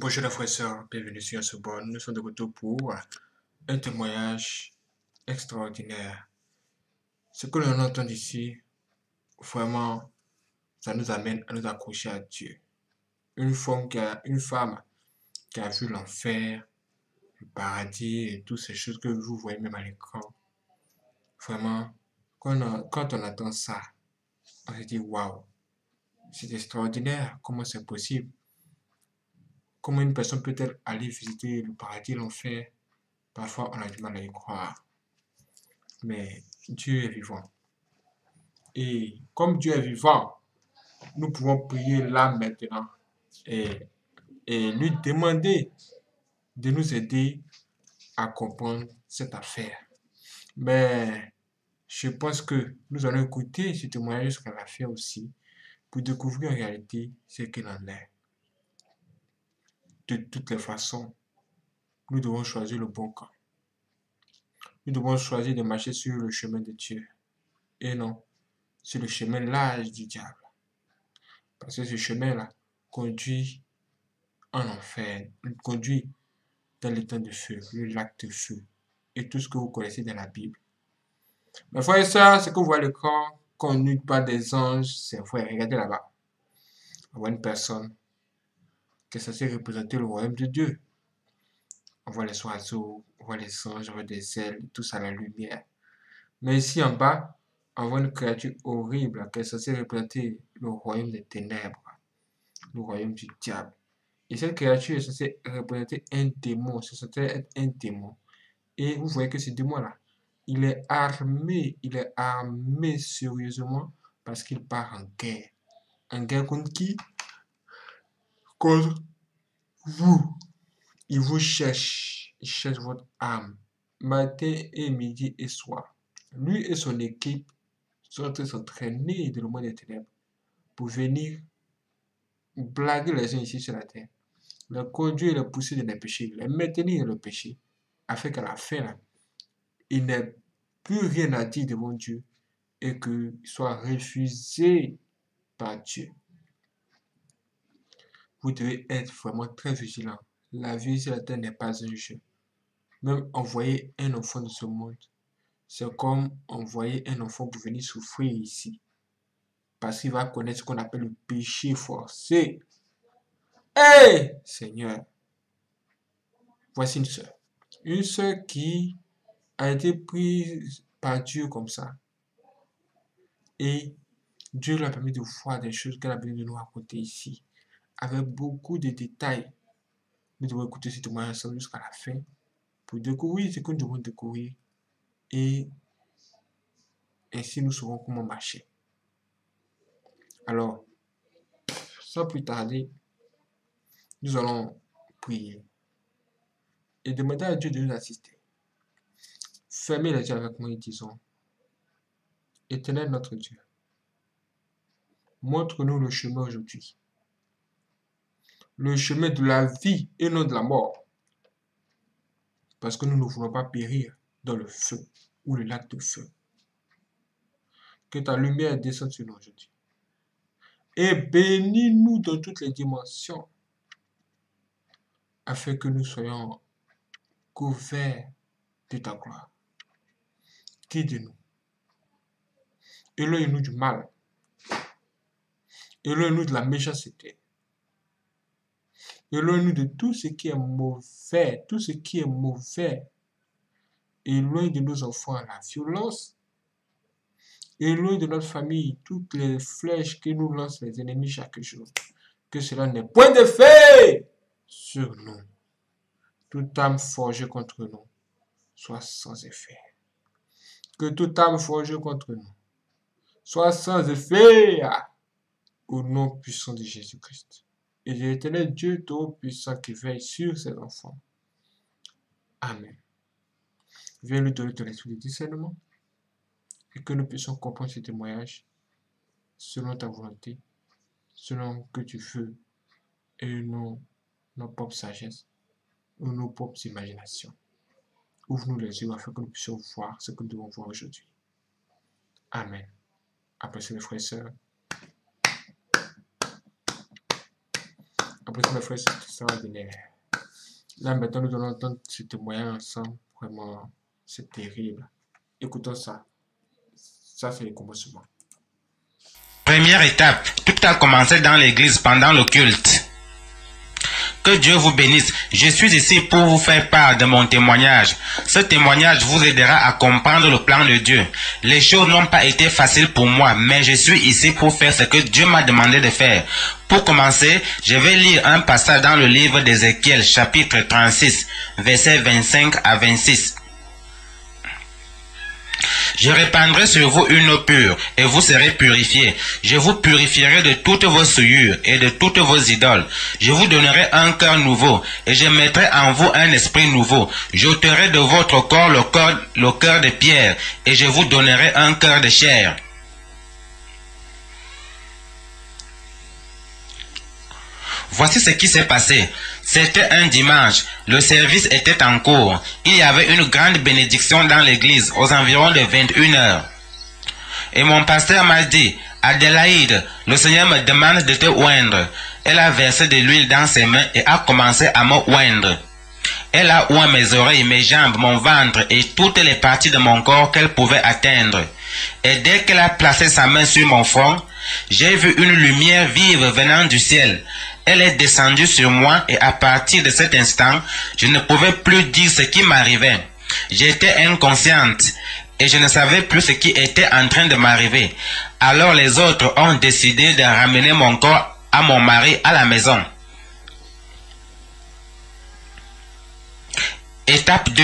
Bonjour les frères et sœurs, bienvenue sur ce bon. Nous sommes de retour pour un témoignage extraordinaire. Ce que l'on entend ici, vraiment, ça nous amène à nous accrocher à Dieu. Une femme qui a vu l'enfer, le paradis et toutes ces choses que vous voyez même à l'écran. Vraiment, quand on entend ça, on se dit waouh, c'est extraordinaire, comment c'est possible? Comment une personne peut-elle aller visiter le paradis et l'enfer? Parfois, on a du mal à y croire. Mais Dieu est vivant. Et comme Dieu est vivant, nous pouvons prier là maintenant et, et lui demander de nous aider à comprendre cette affaire. Mais je pense que nous allons écouter ce témoignage jusqu'à la fin aussi pour découvrir en réalité ce qu'il en est. De toutes les façons, nous devons choisir le bon camp. Nous devons choisir de marcher sur le chemin de Dieu et non sur le chemin large du diable. Parce que ce chemin-là conduit en enfer, conduit dans le temps de feu, le lac de feu, et tout ce que vous connaissez dans la Bible. Mais frère et sœurs, ce que vous voyez à l'écran, qu'on n'eut pas des anges, c'est vrai, regardez là-bas. On voit une personne qui est censée représenter le royaume de Dieu. On voit les oiseaux, on voit les anges, on voit des ailes, tout ça, la lumière. Mais ici en bas, on voit une créature horrible qui est censée représenter le royaume des ténèbres, le royaume du diable. Et cette créature est censée représenter un démon, c'est censé être un démon. Et vous voyez que ce démon-là, il est armé sérieusement parce qu'il part en guerre. En guerre contre qui? Contre vous. Il vous cherche. Il cherche votre âme. Matin et midi et soir. Lui et son équipe sont en train de s'entraîner dans le monde des ténèbres pour venir blaguer les gens ici sur la terre. Les conduire et les pousser dans les péchés. Les maintenir dans le péché. Afin qu'à la fin, là, il n'ait plus rien à dire devant Dieu et qu'il soit refusé par Dieu. Vous devez être vraiment très vigilant. La vie sur la terre n'est pas un jeu. Même envoyer un enfant de ce monde, c'est comme envoyer un enfant pour venir souffrir ici. Parce qu'il va connaître ce qu'on appelle le péché forcé. Hé, Seigneur, voici une sœur. Une sœur qui a été prise par Dieu comme ça. Et Dieu lui a permis de voir des choses qu'elle a besoin de nous raconter ici, avec beaucoup de détails. Nous devons écouter ce témoignage ensemble jusqu'à la fin pour découvrir ce que nous devons découvrir et ainsi nous saurons comment marcher. Alors, sans plus tarder, nous allons prier et demander à Dieu de nous assister. Fermez les yeux avec moi et disons, Éternel notre Dieu, montre-nous le chemin aujourd'hui, le chemin de la vie et non de la mort, parce que nous ne voulons pas périr dans le feu ou le lac de feu. Que ta lumière descende sur nous aujourd'hui. Et bénis-nous dans toutes les dimensions, afin que nous soyons couverts de ta gloire. Guide-nous. Éloigne-nous du mal. Éloigne-nous de la méchanceté. Éloigne-nous de tout ce qui est mauvais. Tout ce qui est mauvais. Éloigne de nos enfants la violence. Éloigne de notre famille toutes les flèches que nous lancent les ennemis chaque jour. Que cela n'ait point d'effet sur nous. Toute âme forgée contre nous soit sans effet. Que toute âme forgée contre nous soit sans effet au nom puissant de Jésus-Christ. Et de l'éternel Dieu Tout-Puissant qui veille sur ses enfants. Amen. Viens nous donner ton esprit de discernement et que nous puissions comprendre ce témoignage selon ta volonté, selon que tu veux et non nos propres sagesse ou nos propres imaginations. Ouvre-nous les yeux afin que nous puissions voir ce que nous devons voir aujourd'hui. Amen. Après mes frères et sœurs. Après Merci mes frères, c'est extraordinaire. Là maintenant nous allons entendre ce témoignage ensemble. Vraiment, c'est terrible. Écoutons ça. Ça c'est le commencement. Première étape, tout a commencé dans l'église pendant le culte. Que Dieu vous bénisse. Je suis ici pour vous faire part de mon témoignage. Ce témoignage vous aidera à comprendre le plan de Dieu. Les choses n'ont pas été faciles pour moi, mais je suis ici pour faire ce que Dieu m'a demandé de faire. Pour commencer, je vais lire un passage dans le livre d'Ézéchiel, chapitre 36, versets 25 à 26. Je répandrai sur vous une eau pure, et vous serez purifiés. Je vous purifierai de toutes vos souillures et de toutes vos idoles. Je vous donnerai un cœur nouveau, et je mettrai en vous un esprit nouveau. J'ôterai de votre corps le cœur de pierre, et je vous donnerai un cœur de chair. Voici ce qui s'est passé. C'était un dimanche. Le service était en cours. Il y avait une grande bénédiction dans l'église aux environs de 21 heures. Et mon pasteur m'a dit, Adélaïde, le Seigneur me demande de te oindre. Elle a versé de l'huile dans ses mains et a commencé à me oindre. Elle a oint mes oreilles, mes jambes, mon ventre et toutes les parties de mon corps qu'elle pouvait atteindre. Et dès qu'elle a placé sa main sur mon front, j'ai vu une lumière vive venant du ciel. Elle est descendue sur moi et à partir de cet instant, je ne pouvais plus dire ce qui m'arrivait. J'étais inconsciente et je ne savais plus ce qui était en train de m'arriver. Alors les autres ont décidé de ramener mon corps à mon mari à la maison. Étape 2.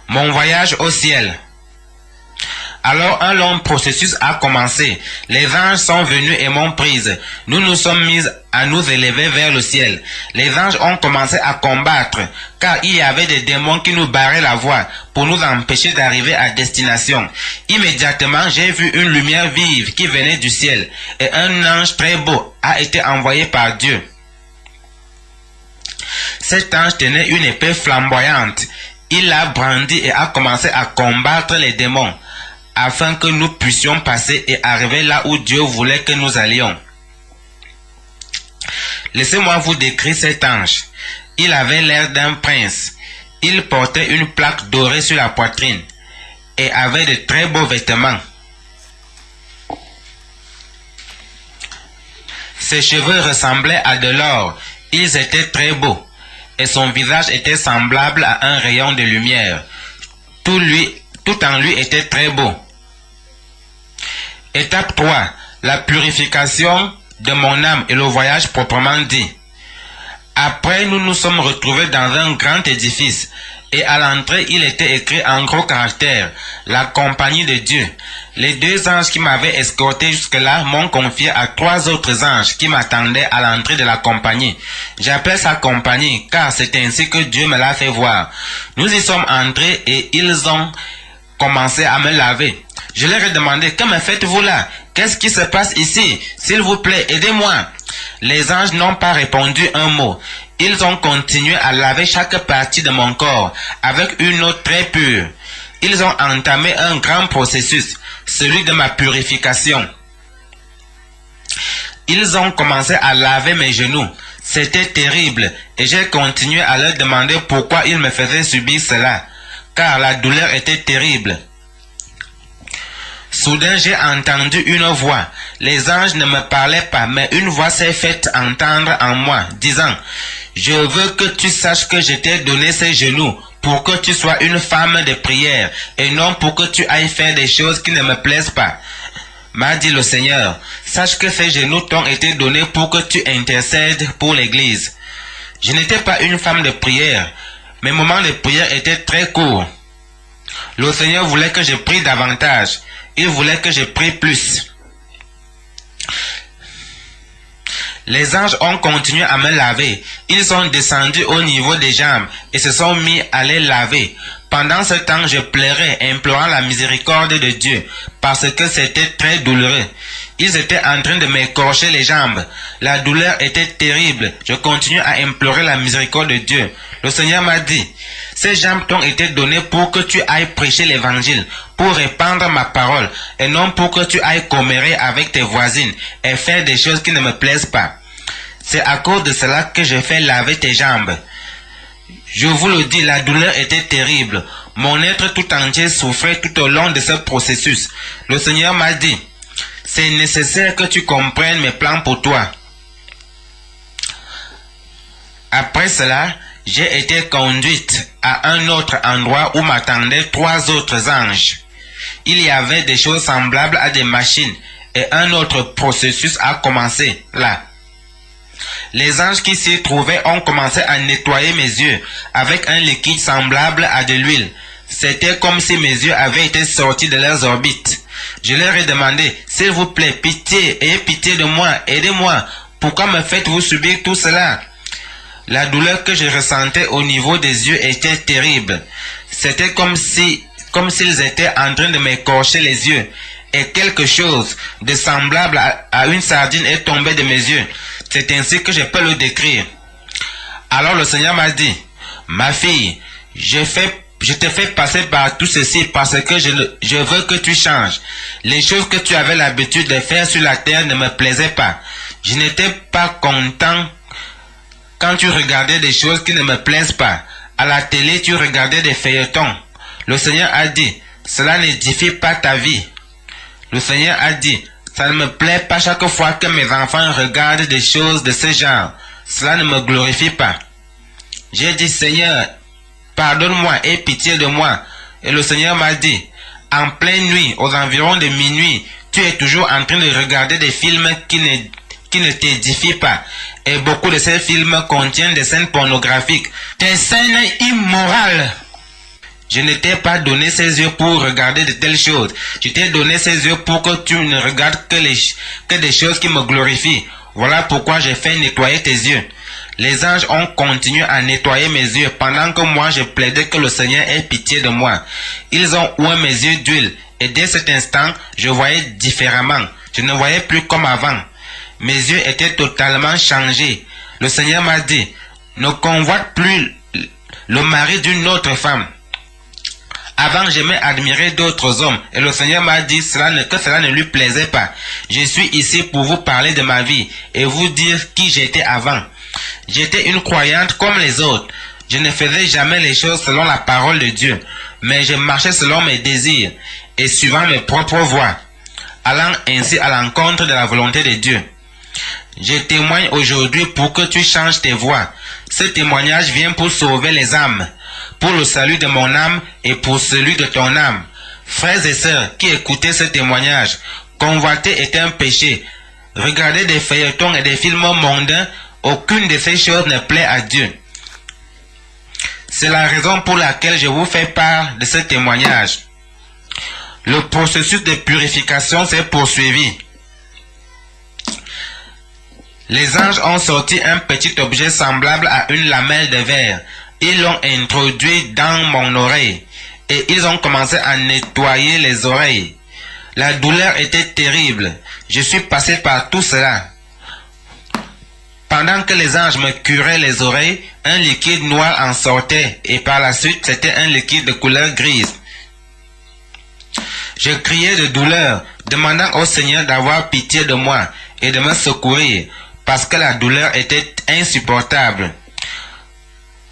Mon voyage au ciel. Alors un long processus a commencé. Les anges sont venus et m'ont prise. Nous nous sommes mis à nous élever vers le ciel. Les anges ont commencé à combattre, car il y avait des démons qui nous barraient la voie pour nous empêcher d'arriver à destination. Immédiatement, j'ai vu une lumière vive qui venait du ciel, et un ange très beau a été envoyé par Dieu. Cet ange tenait une épée flamboyante. Il l'a brandie et a commencé à combattre les démons, afin que nous puissions passer et arriver là où Dieu voulait que nous allions. Laissez-moi vous décrire cet ange. Il avait l'air d'un prince. Il portait une plaque dorée sur la poitrine et avait de très beaux vêtements. Ses cheveux ressemblaient à de l'or. Ils étaient très beaux et son visage était semblable à un rayon de lumière. Tout en lui était très beau. Étape 3. La purification de mon âme et le voyage proprement dit. Après, nous nous sommes retrouvés dans un grand édifice et à l'entrée, il était écrit en gros caractères, la compagnie de Dieu. Les deux anges qui m'avaient escorté jusque-là m'ont confié à 3 autres anges qui m'attendaient à l'entrée de la compagnie. J'appelle ça compagnie car c'est ainsi que Dieu me l'a fait voir. Nous y sommes entrés et ils ont commencé à me laver. Je leur ai demandé, que me faites-vous là? Qu'est-ce qui se passe ici? S'il vous plaît, aidez-moi. Les anges n'ont pas répondu un mot. Ils ont continué à laver chaque partie de mon corps avec une eau très pure. Ils ont entamé un grand processus, celui de ma purification. Ils ont commencé à laver mes genoux. C'était terrible et j'ai continué à leur demander pourquoi ils me faisaient subir cela, car la douleur était terrible. Soudain, j'ai entendu une voix. Les anges ne me parlaient pas, mais une voix s'est faite entendre en moi, disant, « Je veux que tu saches que je t'ai donné ces genoux pour que tu sois une femme de prière et non pour que tu ailles faire des choses qui ne me plaisent pas. » M'a dit le Seigneur, « Sache que ces genoux t'ont été donnés pour que tu intercèdes pour l'Église. » Je n'étais pas une femme de prière. Mes moments de prière étaient très courts. Le Seigneur voulait que je prie davantage. Il voulait que je prie plus. Les anges ont continué à me laver. Ils sont descendus au niveau des jambes et se sont mis à les laver. Pendant ce temps, je pleurais, implorant la miséricorde de Dieu, parce que c'était très douloureux. Ils étaient en train de m'écorcher les jambes. La douleur était terrible. Je continuais à implorer la miséricorde de Dieu. Le Seigneur m'a dit, « Ces jambes t'ont été données pour que tu ailles prêcher l'évangile, pour répandre ma parole, et non pour que tu ailles commérer avec tes voisines et faire des choses qui ne me plaisent pas. » C'est à cause de cela que j'ai fait laver tes jambes. Je vous le dis, la douleur était terrible. Mon être tout entier souffrait tout au long de ce processus. Le Seigneur m'a dit, c'est nécessaire que tu comprennes mes plans pour toi. Après cela, j'ai été conduite à un autre endroit où m'attendaient 3 autres anges. Il y avait des choses semblables à des machines et un autre processus a commencé là. Les anges qui s'y trouvaient ont commencé à nettoyer mes yeux avec un liquide semblable à de l'huile. C'était comme si mes yeux avaient été sortis de leurs orbites. Je leur ai demandé, s'il vous plaît, pitié, ayez pitié de moi, aidez-moi. Pourquoi me faites-vous subir tout cela? La douleur que je ressentais au niveau des yeux était terrible. C'était comme s'ils étaient en train de m'écorcher les yeux. Et quelque chose de semblable à une sardine est tombé de mes yeux. C'est ainsi que je peux le décrire. Alors le Seigneur m'a dit, ma fille, je te fais passer par tout ceci parce que je veux que tu changes. Les choses que tu avais l'habitude de faire sur la terre ne me plaisaient pas. Je n'étais pas content quand tu regardais des choses qui ne me plaisent pas. À la télé, tu regardais des feuilletons. Le Seigneur a dit, cela n'édifie pas ta vie. Le Seigneur a dit, ça ne me plaît pas chaque fois que mes enfants regardent des choses de ce genre. Cela ne me glorifie pas. J'ai dit, Seigneur, pardonne-moi et pitié de moi. Et le Seigneur m'a dit, en pleine nuit, aux environs de minuit, tu es toujours en train de regarder des films qui ne t'édifient pas. Et beaucoup de ces films contiennent des scènes pornographiques, des scènes immorales. Je ne t'ai pas donné ces yeux pour regarder de telles choses. Je t'ai donné ces yeux pour que tu ne regardes que des choses qui me glorifient. Voilà pourquoi j'ai fait nettoyer tes yeux. Les anges ont continué à nettoyer mes yeux pendant que moi je plaidais que le Seigneur ait pitié de moi. Ils ont oint mes yeux d'huile et dès cet instant, je voyais différemment. Je ne voyais plus comme avant. Mes yeux étaient totalement changés. Le Seigneur m'a dit, ne convoite plus le mari d'une autre femme. Avant, j'aimais admirer d'autres hommes, et le Seigneur m'a dit que cela ne lui plaisait pas. Je suis ici pour vous parler de ma vie, et vous dire qui j'étais avant. J'étais une croyante comme les autres. Je ne faisais jamais les choses selon la parole de Dieu, mais je marchais selon mes désirs, et suivant mes propres voies, allant ainsi à l'encontre de la volonté de Dieu. Je témoigne aujourd'hui pour que tu changes tes voies. Ce témoignage vient pour sauver les âmes, pour le salut de mon âme et pour celui de ton âme. Frères et sœurs qui écoutez ce témoignage, convoiter est un péché. Regarder des feuilletons et des films mondains, aucune de ces choses ne plaît à Dieu. C'est la raison pour laquelle je vous fais part de ce témoignage. Le processus de purification s'est poursuivi. Les anges ont sorti un petit objet semblable à une lamelle de verre. Ils l'ont introduit dans mon oreille et ils ont commencé à nettoyer les oreilles. La douleur était terrible. Je suis passé par tout cela. Pendant que les anges me curaient les oreilles, un liquide noir en sortait et par la suite c'était un liquide de couleur grise. Je criais de douleur, demandant au Seigneur d'avoir pitié de moi et de me secourir parce que la douleur était insupportable.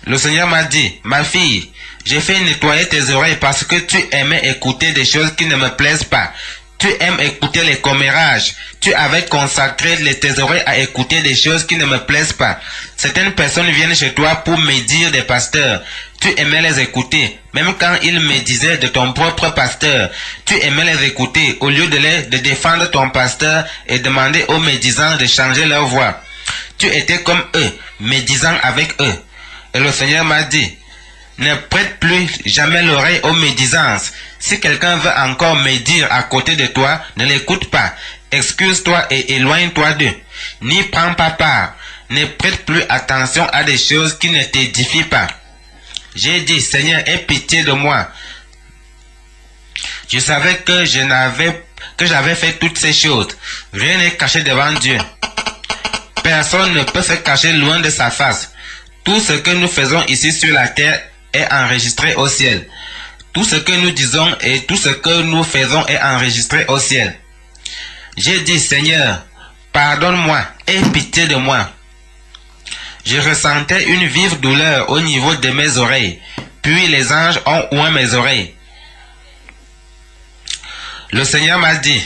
Le Seigneur m'a dit, ma fille, j'ai fait nettoyer tes oreilles parce que tu aimais écouter des choses qui ne me plaisent pas. Tu aimes écouter les commérages. Tu avais consacré tes oreilles à écouter des choses qui ne me plaisent pas. Certaines personnes viennent chez toi pour médire des pasteurs. Tu aimais les écouter. Même quand ils médisaient de ton propre pasteur, tu aimais les écouter au lieu de défendre ton pasteur et demander aux médisants de changer leur voix. Tu étais comme eux, médisant avec eux. Et le Seigneur m'a dit, ne prête plus jamais l'oreille aux médisances. Si quelqu'un veut encore médire à côté de toi, ne l'écoute pas. Excuse-toi et éloigne-toi d'eux. N'y prends pas part. Ne prête plus attention à des choses qui ne t'édifient pas. J'ai dit, Seigneur, aie pitié de moi. Je savais que j'avais fait toutes ces choses. Rien n'est caché devant Dieu. Personne ne peut se cacher loin de sa face. Tout ce que nous faisons ici sur la terre est enregistré au ciel. Tout ce que nous disons et tout ce que nous faisons est enregistré au ciel. J'ai dit, Seigneur, pardonne-moi, aie pitié de moi. Je ressentais une vive douleur au niveau de mes oreilles. Puis les anges ont oint mes oreilles. Le Seigneur m'a dit,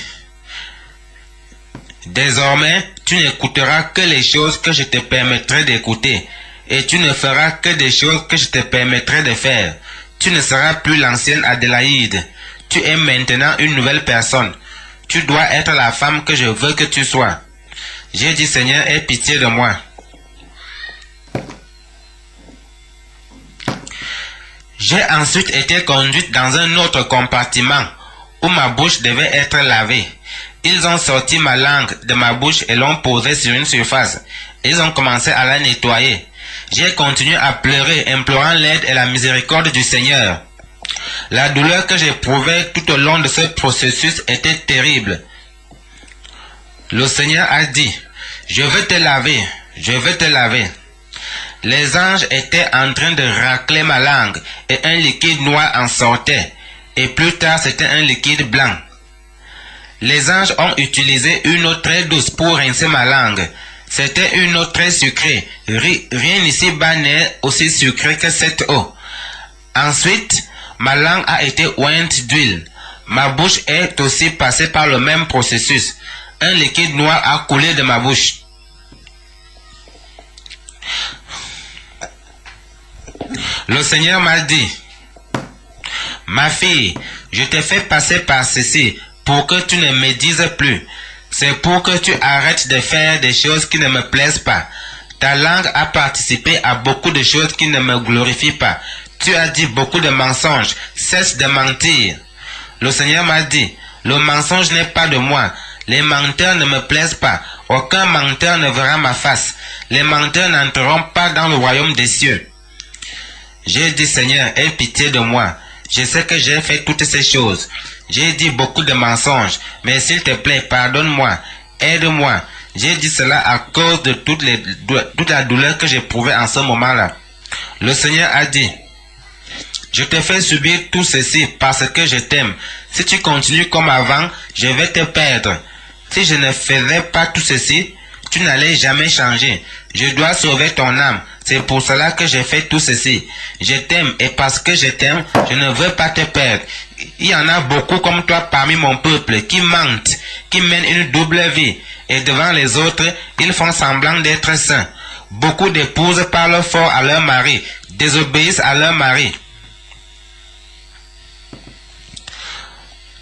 désormais, tu n'écouteras que les choses que je te permettrai d'écouter, et tu ne feras que des choses que je te permettrai de faire. Tu ne seras plus l'ancienne Adélaïde. Tu es maintenant une nouvelle personne. Tu dois être la femme que je veux que tu sois. J'ai dit, Seigneur, aie pitié de moi. J'ai ensuite été conduite dans un autre compartiment où ma bouche devait être lavée. Ils ont sorti ma langue de ma bouche et l'ont posée sur une surface. Ils ont commencé à la nettoyer. J'ai continué à pleurer, implorant l'aide et la miséricorde du Seigneur. La douleur que j'éprouvais tout au long de ce processus était terrible. Le Seigneur a dit, je veux te laver, je veux te laver. Les anges étaient en train de racler ma langue et un liquide noir en sortait. Et plus tard, c'était un liquide blanc. Les anges ont utilisé une eau très douce pour rincer ma langue. C'était une eau très sucrée. Rien ici-bas n'est aussi sucré que cette eau. Ensuite, ma langue a été ointe d'huile. Ma bouche est aussi passée par le même processus. Un liquide noir a coulé de ma bouche. Le Seigneur m'a dit, ma fille, je t'ai fait passer par ceci pour que tu ne me dises plus. C'est pour que tu arrêtes de faire des choses qui ne me plaisent pas. Ta langue a participé à beaucoup de choses qui ne me glorifient pas. Tu as dit beaucoup de mensonges. Cesse de mentir. Le Seigneur m'a dit, le mensonge n'est pas de moi. Les menteurs ne me plaisent pas. Aucun menteur ne verra ma face. Les menteurs n'entreront pas dans le royaume des cieux. J'ai dit, Seigneur, aie pitié de moi. Je sais que j'ai fait toutes ces choses. J'ai dit beaucoup de mensonges, mais s'il te plaît, pardonne-moi, aide-moi. J'ai dit cela à cause de toute la douleur que j'éprouvais en ce moment-là. Le Seigneur a dit, je te fais subir tout ceci parce que je t'aime. Si tu continues comme avant, je vais te perdre. Si je ne faisais pas tout ceci, tu n'allais jamais changer. Je dois sauver ton âme. C'est pour cela que j'ai fait tout ceci. Je t'aime et parce que je t'aime, je ne veux pas te perdre. Il y en a beaucoup comme toi parmi mon peuple qui mentent, qui mènent une double vie. Et devant les autres, ils font semblant d'être saints. Beaucoup d'épouses parlent fort à leur mari, désobéissent à leur mari.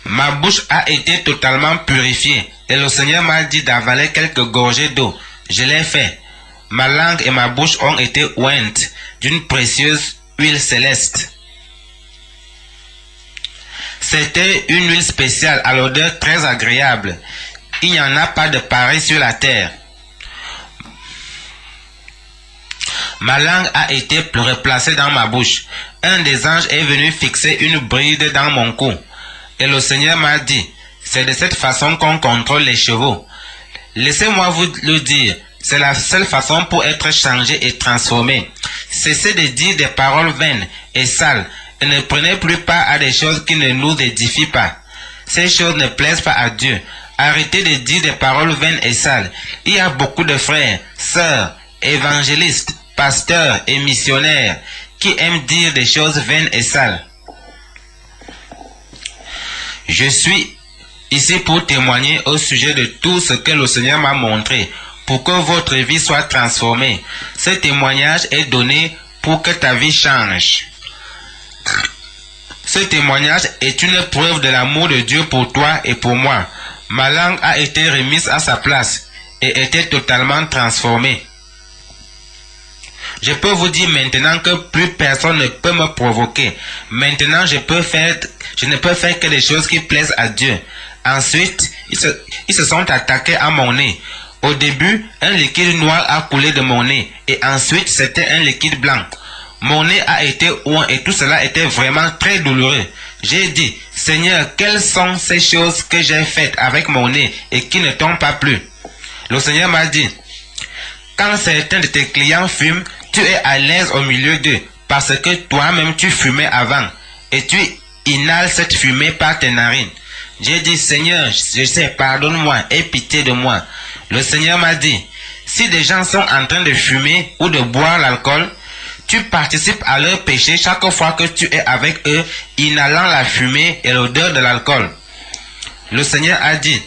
Ma bouche a été totalement purifiée et le Seigneur m'a dit d'avaler quelques gorgées d'eau. Je l'ai fait. Ma langue et ma bouche ont été ointes d'une précieuse huile céleste. C'était une huile spéciale à l'odeur très agréable. Il n'y en a pas de pareil sur la terre. Ma langue a été replacée dans ma bouche. Un des anges est venu fixer une bride dans mon cou. Et le Seigneur m'a dit, c'est de cette façon qu'on contrôle les chevaux. Laissez-moi vous le dire, c'est la seule façon pour être changé et transformé. Cessez de dire des paroles vaines et sales et ne prenez plus part à des choses qui ne nous édifient pas. Ces choses ne plaisent pas à Dieu. Arrêtez de dire des paroles vaines et sales. Il y a beaucoup de frères, sœurs, évangélistes, pasteurs et missionnaires qui aiment dire des choses vaines et sales. Je suis ici pour témoigner au sujet de tout ce que le Seigneur m'a montré, pour que votre vie soit transformée. Ce témoignage est donné pour que ta vie change. Ce témoignage est une preuve de l'amour de Dieu pour toi et pour moi. Ma langue a été remise à sa place et était totalement transformée. Je peux vous dire maintenant que plus personne ne peut me provoquer. Maintenant, je ne peux faire que des choses qui plaisent à Dieu. Ensuite, ils se sont attaqués à mon nez. Au début, un liquide noir a coulé de mon nez et ensuite, c'était un liquide blanc. Mon nez a été oint et tout cela était vraiment très douloureux. J'ai dit, Seigneur, quelles sont ces choses que j'ai faites avec mon nez et qui ne tombent pas plus? Le Seigneur m'a dit, quand certains de tes clients fument, tu es à l'aise au milieu d'eux parce que toi-même tu fumais avant et tu inhales cette fumée par tes narines. J'ai dit, Seigneur, je sais, pardonne-moi, aie pitié de moi. Le Seigneur m'a dit, Si des gens sont en train de fumer ou de boire l'alcool, tu participes à leur péché chaque fois que tu es avec eux, inhalant la fumée et l'odeur de l'alcool. Le Seigneur a dit,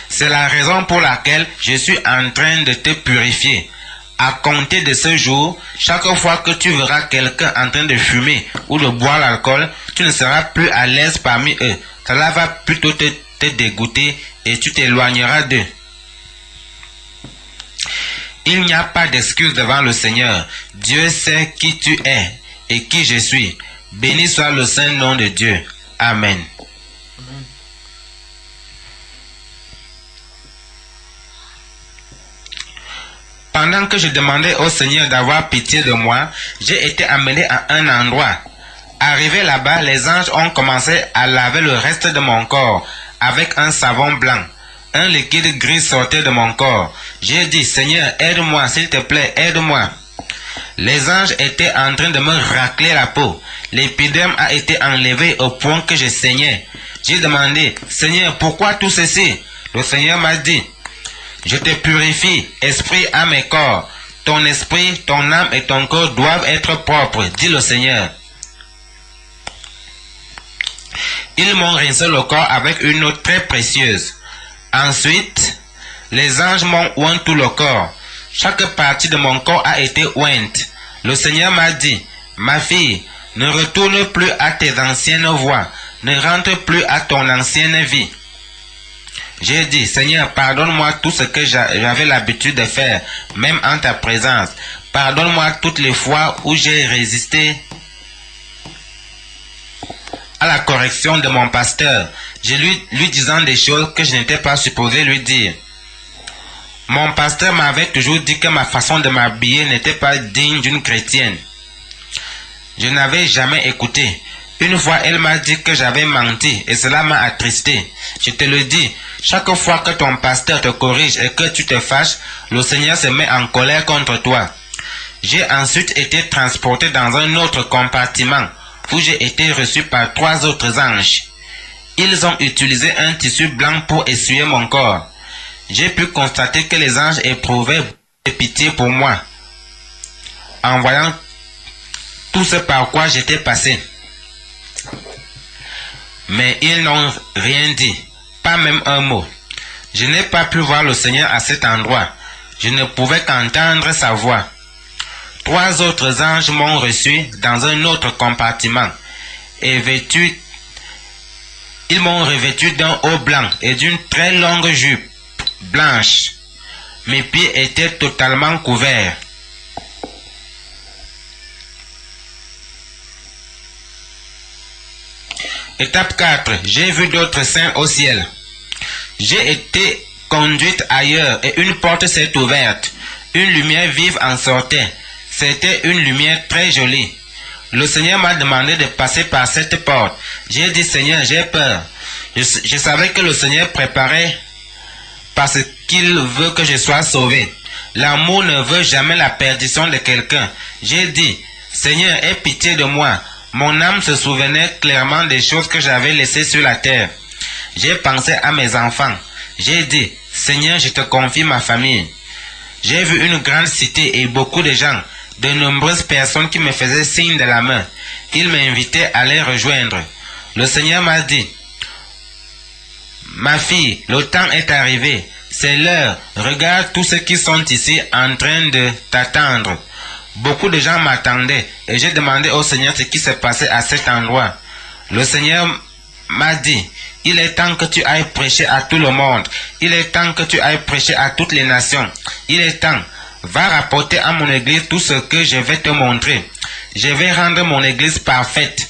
c'est la raison pour laquelle je suis en train de te purifier. À compter de ce jour, chaque fois que tu verras quelqu'un en train de fumer ou de boire l'alcool, tu ne seras plus à l'aise parmi eux. Cela va plutôt te dégoûter et tu t'éloigneras d'eux. Il n'y a pas d'excuse devant le Seigneur. Dieu sait qui tu es et qui je suis. Béni soit le saint nom de Dieu. Amen. Amen. Pendant que je demandais au Seigneur d'avoir pitié de moi, j'ai été amené à un endroit. Arrivé là-bas, les anges ont commencé à laver le reste de mon corps avec un savon blanc. Un liquide gris sortait de mon corps. J'ai dit, Seigneur, aide-moi, s'il te plaît, aide-moi. Les anges étaient en train de me racler la peau. L'épiderme a été enlevé au point que je saignais. J'ai demandé, Seigneur, pourquoi tout ceci? Le Seigneur m'a dit, je te purifie, esprit, âme et corps. Ton esprit, ton âme et ton corps doivent être propres, dit le Seigneur. Ils m'ont rincé le corps avec une eau très précieuse. Ensuite, les anges m'ont oint tout le corps. Chaque partie de mon corps a été ointe. Le Seigneur m'a dit, ma fille, ne retourne plus à tes anciennes voies, ne rentre plus à ton ancienne vie. J'ai dit, Seigneur, pardonne-moi tout ce que j'avais l'habitude de faire, même en ta présence. Pardonne-moi toutes les fois où j'ai résisté à la correction de mon pasteur, je lui disant des choses que je n'étais pas supposé lui dire. Mon pasteur m'avait toujours dit que ma façon de m'habiller n'était pas digne d'une chrétienne. Je n'avais jamais écouté. Une fois, elle m'a dit que j'avais menti et cela m'a attristé. Je te le dis, chaque fois que ton pasteur te corrige et que tu te fâches, le Seigneur se met en colère contre toi. J'ai ensuite été transporté dans un autre compartiment où j'ai été reçu par 3 autres anges. Ils ont utilisé un tissu blanc pour essuyer mon corps. J'ai pu constater que les anges éprouvaient de pitié pour moi, en voyant tout ce par quoi j'étais passé. Mais ils n'ont rien dit, pas même un mot. Je n'ai pas pu voir le Seigneur à cet endroit. Je ne pouvais qu'entendre sa voix. 3 autres anges m'ont reçu dans un autre compartiment et ils m'ont revêtu d'un haut blanc et d'une très longue jupe blanche. Mes pieds étaient totalement couverts. Étape 4. J'ai vu d'autres saints au ciel. J'ai été conduite ailleurs et une porte s'est ouverte. Une lumière vive en sortait. C'était une lumière très jolie. Le Seigneur m'a demandé de passer par cette porte. J'ai dit, Seigneur, j'ai peur. Je savais que le Seigneur préparait parce qu'il veut que je sois sauvé. L'amour ne veut jamais la perdition de quelqu'un. J'ai dit, Seigneur, aie pitié de moi. Mon âme se souvenait clairement des choses que j'avais laissées sur la terre. J'ai pensé à mes enfants. J'ai dit, Seigneur, je te confie ma famille. J'ai vu une grande cité et beaucoup de gens, de nombreuses personnes qui me faisaient signe de la main. Ils m'invitaient à les rejoindre. Le Seigneur m'a dit, ma fille, le temps est arrivé. C'est l'heure. Regarde tous ceux qui sont ici en train de t'attendre. Beaucoup de gens m'attendaient et j'ai demandé au Seigneur ce qui s'est passé à cet endroit. Le Seigneur m'a dit, il est temps que tu ailles prêcher à tout le monde. Il est temps que tu ailles prêcher à toutes les nations. Il est temps. Va rapporter à mon église tout ce que je vais te montrer. Je vais rendre mon église parfaite.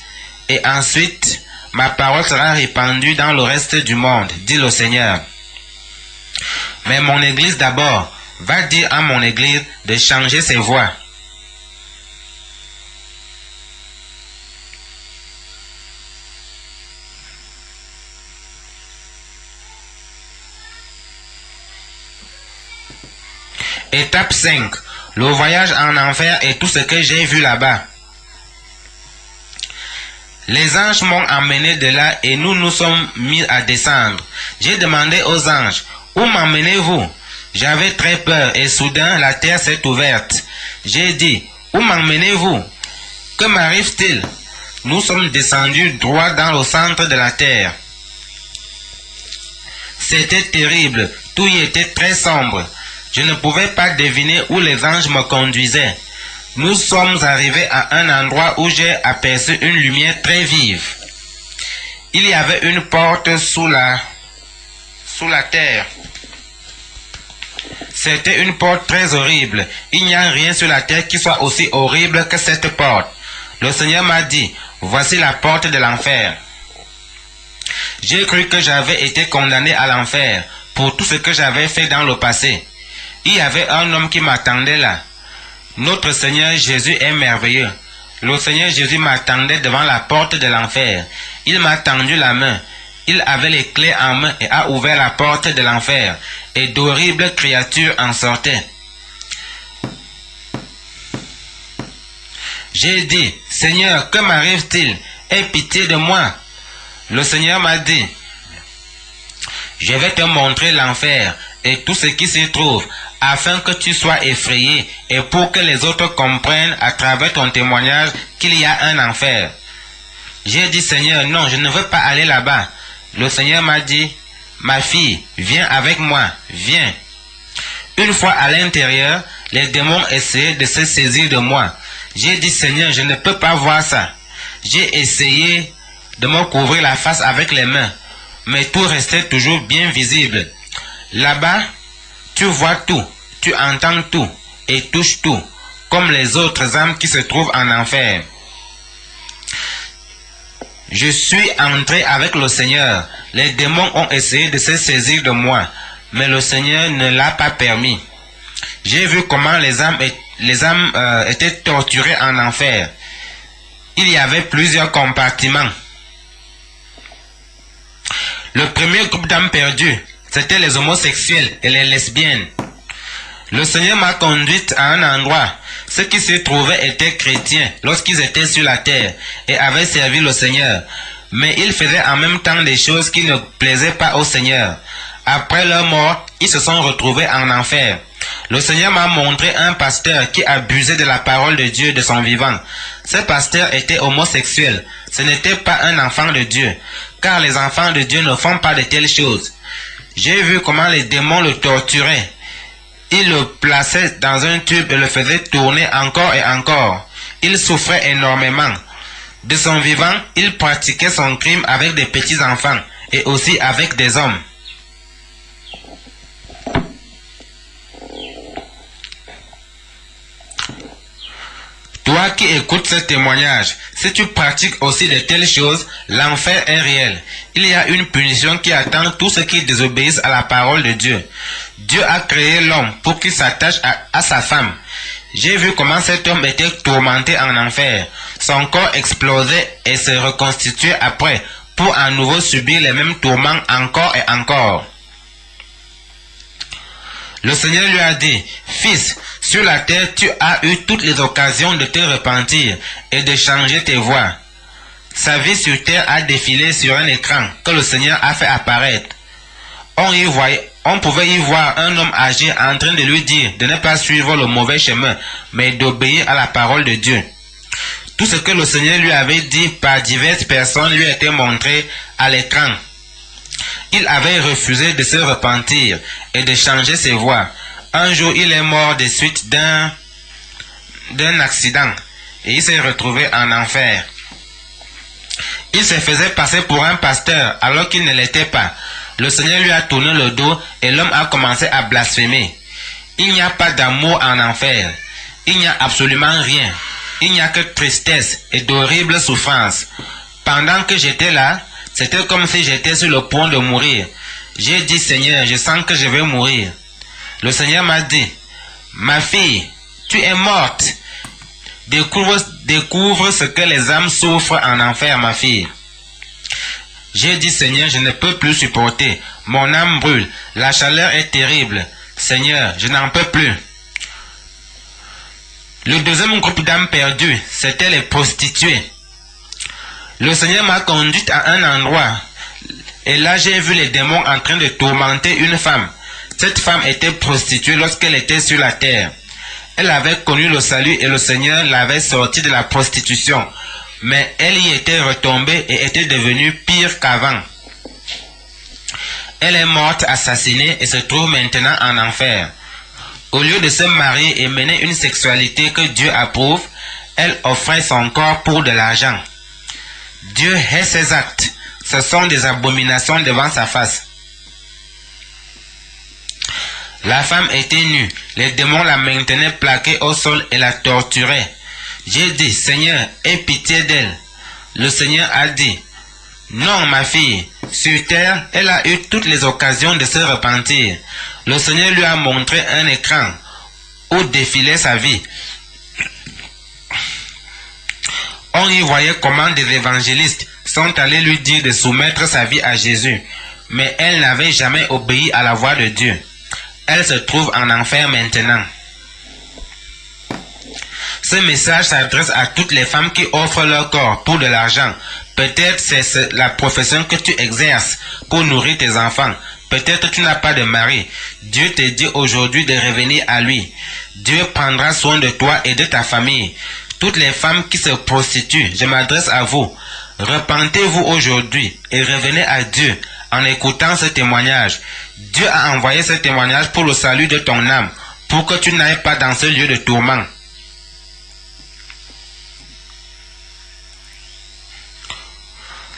Et ensuite, ma parole sera répandue dans le reste du monde, dit le Seigneur. Mais mon église d'abord, va dire à mon église de changer ses voies. Étape 5. Le voyage en enfer et tout ce que j'ai vu là-bas. Les anges m'ont emmené de là et nous nous sommes mis à descendre. J'ai demandé aux anges, où m'emmenez-vous? J'avais très peur et soudain la terre s'est ouverte. J'ai dit, où m'emmenez-vous? Que m'arrive-t-il? Nous sommes descendus droit dans le centre de la terre. C'était terrible, tout y était très sombre. Je ne pouvais pas deviner où les anges me conduisaient. Nous sommes arrivés à un endroit où j'ai aperçu une lumière très vive. Il y avait une porte sous la terre. C'était une porte très horrible. Il n'y a rien sur la terre qui soit aussi horrible que cette porte. Le Seigneur m'a dit, voici la porte de l'enfer. J'ai cru que j'avais été condamné à l'enfer pour tout ce que j'avais fait dans le passé. Il y avait un homme qui m'attendait là. Notre Seigneur Jésus est merveilleux. Le Seigneur Jésus m'attendait devant la porte de l'enfer. Il m'a tendu la main. Il avait les clés en main et a ouvert la porte de l'enfer. Et d'horribles créatures en sortaient. J'ai dit, Seigneur, que m'arrive-t-il? Aie pitié de moi. Le Seigneur m'a dit, je vais te montrer l'enfer et tout ce qui s'y trouve, afin que tu sois effrayé et pour que les autres comprennent à travers ton témoignage qu'il y a un enfer. J'ai dit, Seigneur, non, je ne veux pas aller là-bas. Le Seigneur m'a dit, ma fille, viens avec moi, viens. Une fois à l'intérieur, les démons essayaient de se saisir de moi. J'ai dit, Seigneur, je ne peux pas voir ça. J'ai essayé de me couvrir la face avec les mains, mais tout restait toujours bien visible. Là-bas, tu vois tout, tu entends tout et touches tout, comme les autres âmes qui se trouvent en enfer. Je suis entré avec le Seigneur. Les démons ont essayé de se saisir de moi, mais le Seigneur ne l'a pas permis. J'ai vu comment les âmes étaient torturées en enfer. Il y avait plusieurs compartiments. Le premier groupe d'âmes perdues, c'était les homosexuels et les lesbiennes. Le Seigneur m'a conduite à un endroit. Ceux qui s'y trouvaient étaient chrétiens lorsqu'ils étaient sur la terre et avaient servi le Seigneur. Mais ils faisaient en même temps des choses qui ne plaisaient pas au Seigneur. Après leur mort, ils se sont retrouvés en enfer. Le Seigneur m'a montré un pasteur qui abusait de la parole de Dieu de son vivant. Ce pasteur était homosexuel. Ce n'était pas un enfant de Dieu, car les enfants de Dieu ne font pas de telles choses. J'ai vu comment les démons le torturaient. Ils le plaçaient dans un tube et le faisaient tourner encore et encore. Il souffrait énormément. De son vivant, il pratiquait son crime avec des petits-enfants et aussi avec des hommes. Toi qui écoutes ce témoignage, si tu pratiques aussi de telles choses, l'enfer est réel. Il y a une punition qui attend tous ceux qui désobéissent à la parole de Dieu. Dieu a créé l'homme pour qu'il s'attache à sa femme. J'ai vu comment cet homme était tourmenté en enfer. Son corps explosait et se reconstituait après pour à nouveau subir les mêmes tourments encore et encore. Le Seigneur lui a dit, « Fils, sur la terre tu as eu toutes les occasions de te repentir et de changer tes voies. » Sa vie sur terre a défilé sur un écran que le Seigneur a fait apparaître. On pouvait y voir un homme âgé en train de lui dire de ne pas suivre le mauvais chemin, mais d'obéir à la parole de Dieu. Tout ce que le Seigneur lui avait dit par diverses personnes lui était montré à l'écran. Il avait refusé de se repentir et de changer ses voies. Un jour, il est mort des suites d'un accident et il s'est retrouvé en enfer. Il se faisait passer pour un pasteur alors qu'il ne l'était pas. Le Seigneur lui a tourné le dos et l'homme a commencé à blasphémer. Il n'y a pas d'amour en enfer. Il n'y a absolument rien. Il n'y a que tristesse et d'horribles souffrances. Pendant que j'étais là, c'était comme si j'étais sur le point de mourir. J'ai dit, Seigneur, je sens que je vais mourir. Le Seigneur m'a dit, ma fille, tu es morte. Découvre ce que les âmes souffrent en enfer, ma fille. J'ai dit, Seigneur, je ne peux plus supporter. Mon âme brûle. La chaleur est terrible. Seigneur, je n'en peux plus. Le deuxième groupe d'âmes perdues, c'était les prostituées. Le Seigneur m'a conduite à un endroit. Et là, j'ai vu les démons en train de tourmenter une femme. Cette femme était prostituée lorsqu'elle était sur la terre. Elle avait connu le salut et le Seigneur l'avait sortie de la prostitution. Mais elle y était retombée et était devenue pire qu'avant. Elle est morte assassinée et se trouve maintenant en enfer. Au lieu de se marier et mener une sexualité que Dieu approuve, elle offrait son corps pour de l'argent. Dieu hait ses actes. Ce sont des abominations devant sa face. La femme était nue. Les démons la maintenaient plaquée au sol et la torturaient. J'ai dit, Seigneur, aie pitié d'elle. Le Seigneur a dit, non, ma fille, sur terre, elle a eu toutes les occasions de se repentir. Le Seigneur lui a montré un écran où défilait sa vie. On y voyait comment des évangélistes sont allés lui dire de soumettre sa vie à Jésus. Mais elle n'avait jamais obéi à la voix de Dieu. Elle se trouve en enfer maintenant. Ce message s'adresse à toutes les femmes qui offrent leur corps pour de l'argent. Peut-être c'est la profession que tu exerces pour nourrir tes enfants. Peut-être tu n'as pas de mari. Dieu te dit aujourd'hui de revenir à lui. Dieu prendra soin de toi et de ta famille. Toutes les femmes qui se prostituent, je m'adresse à vous. Repentez-vous aujourd'hui et revenez à Dieu en écoutant ce témoignage. Dieu a envoyé ce témoignage pour le salut de ton âme, pour que tu n'ailles pas dans ce lieu de tourment.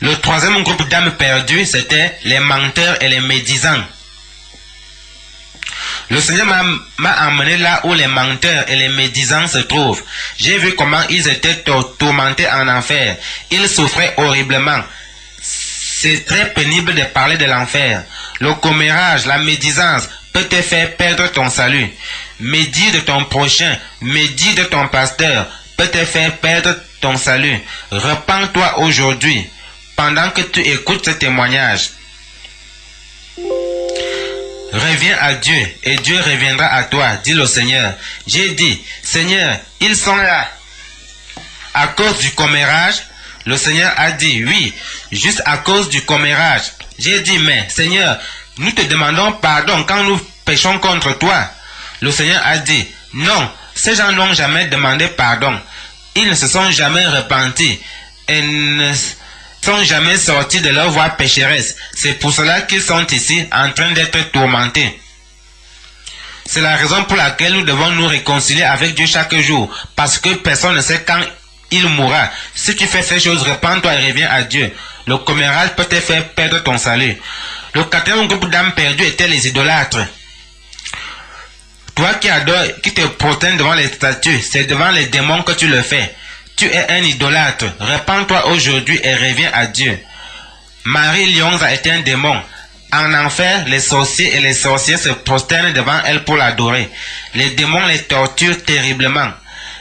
Le troisième groupe d'âmes perdues, c'était les menteurs et les médisants. Le Seigneur m'a emmené là où les menteurs et les médisants se trouvent. J'ai vu comment ils étaient tourmentés en enfer. Ils souffraient horriblement. C'est très pénible de parler de l'enfer. Le commérage, la médisance peut te faire perdre ton salut. Médire de ton prochain, médire de ton pasteur peut te faire perdre ton salut. Repens-toi aujourd'hui pendant que tu écoutes ce témoignage. Reviens à Dieu et Dieu reviendra à toi, dit le Seigneur. J'ai dit, Seigneur, ils sont là. À cause du commérage, le Seigneur a dit, oui, juste à cause du commérage. J'ai dit, mais Seigneur, nous te demandons pardon quand nous péchons contre toi. Le Seigneur a dit, non, ces gens n'ont jamais demandé pardon. Ils ne se sont jamais repentis et ne sont jamais sortis de leur voie pécheresse. C'est pour cela qu'ils sont ici en train d'être tourmentés. C'est la raison pour laquelle nous devons nous réconcilier avec Dieu chaque jour. Parce que personne ne sait quand il mourra. Si tu fais ces choses, repens-toi et reviens à Dieu. Le commérage peut te faire perdre ton salut. Le quatrième groupe d'âmes perdues était les idolâtres. Toi qui adores, qui te prosternes devant les statues, c'est devant les démons que tu le fais. Tu es un idolâtre. Repens-toi aujourd'hui et reviens à Dieu. Marie Lyonza est un démon. En enfer, les sorciers et les sorcières se prosternent devant elle pour l'adorer. Les démons les torturent terriblement.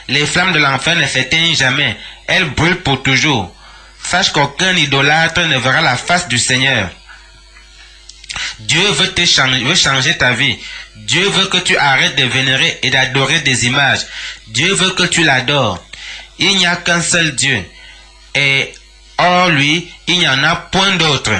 Les flammes de l'enfer ne s'éteignent jamais. Elles brûlent pour toujours. Sache qu'aucun idolâtre ne verra la face du Seigneur. Dieu veut changer ta vie. Dieu veut que tu arrêtes de vénérer et d'adorer des images. Dieu veut que tu l'adores. Il n'y a qu'un seul Dieu. Et hors lui, il n'y en a point d'autre.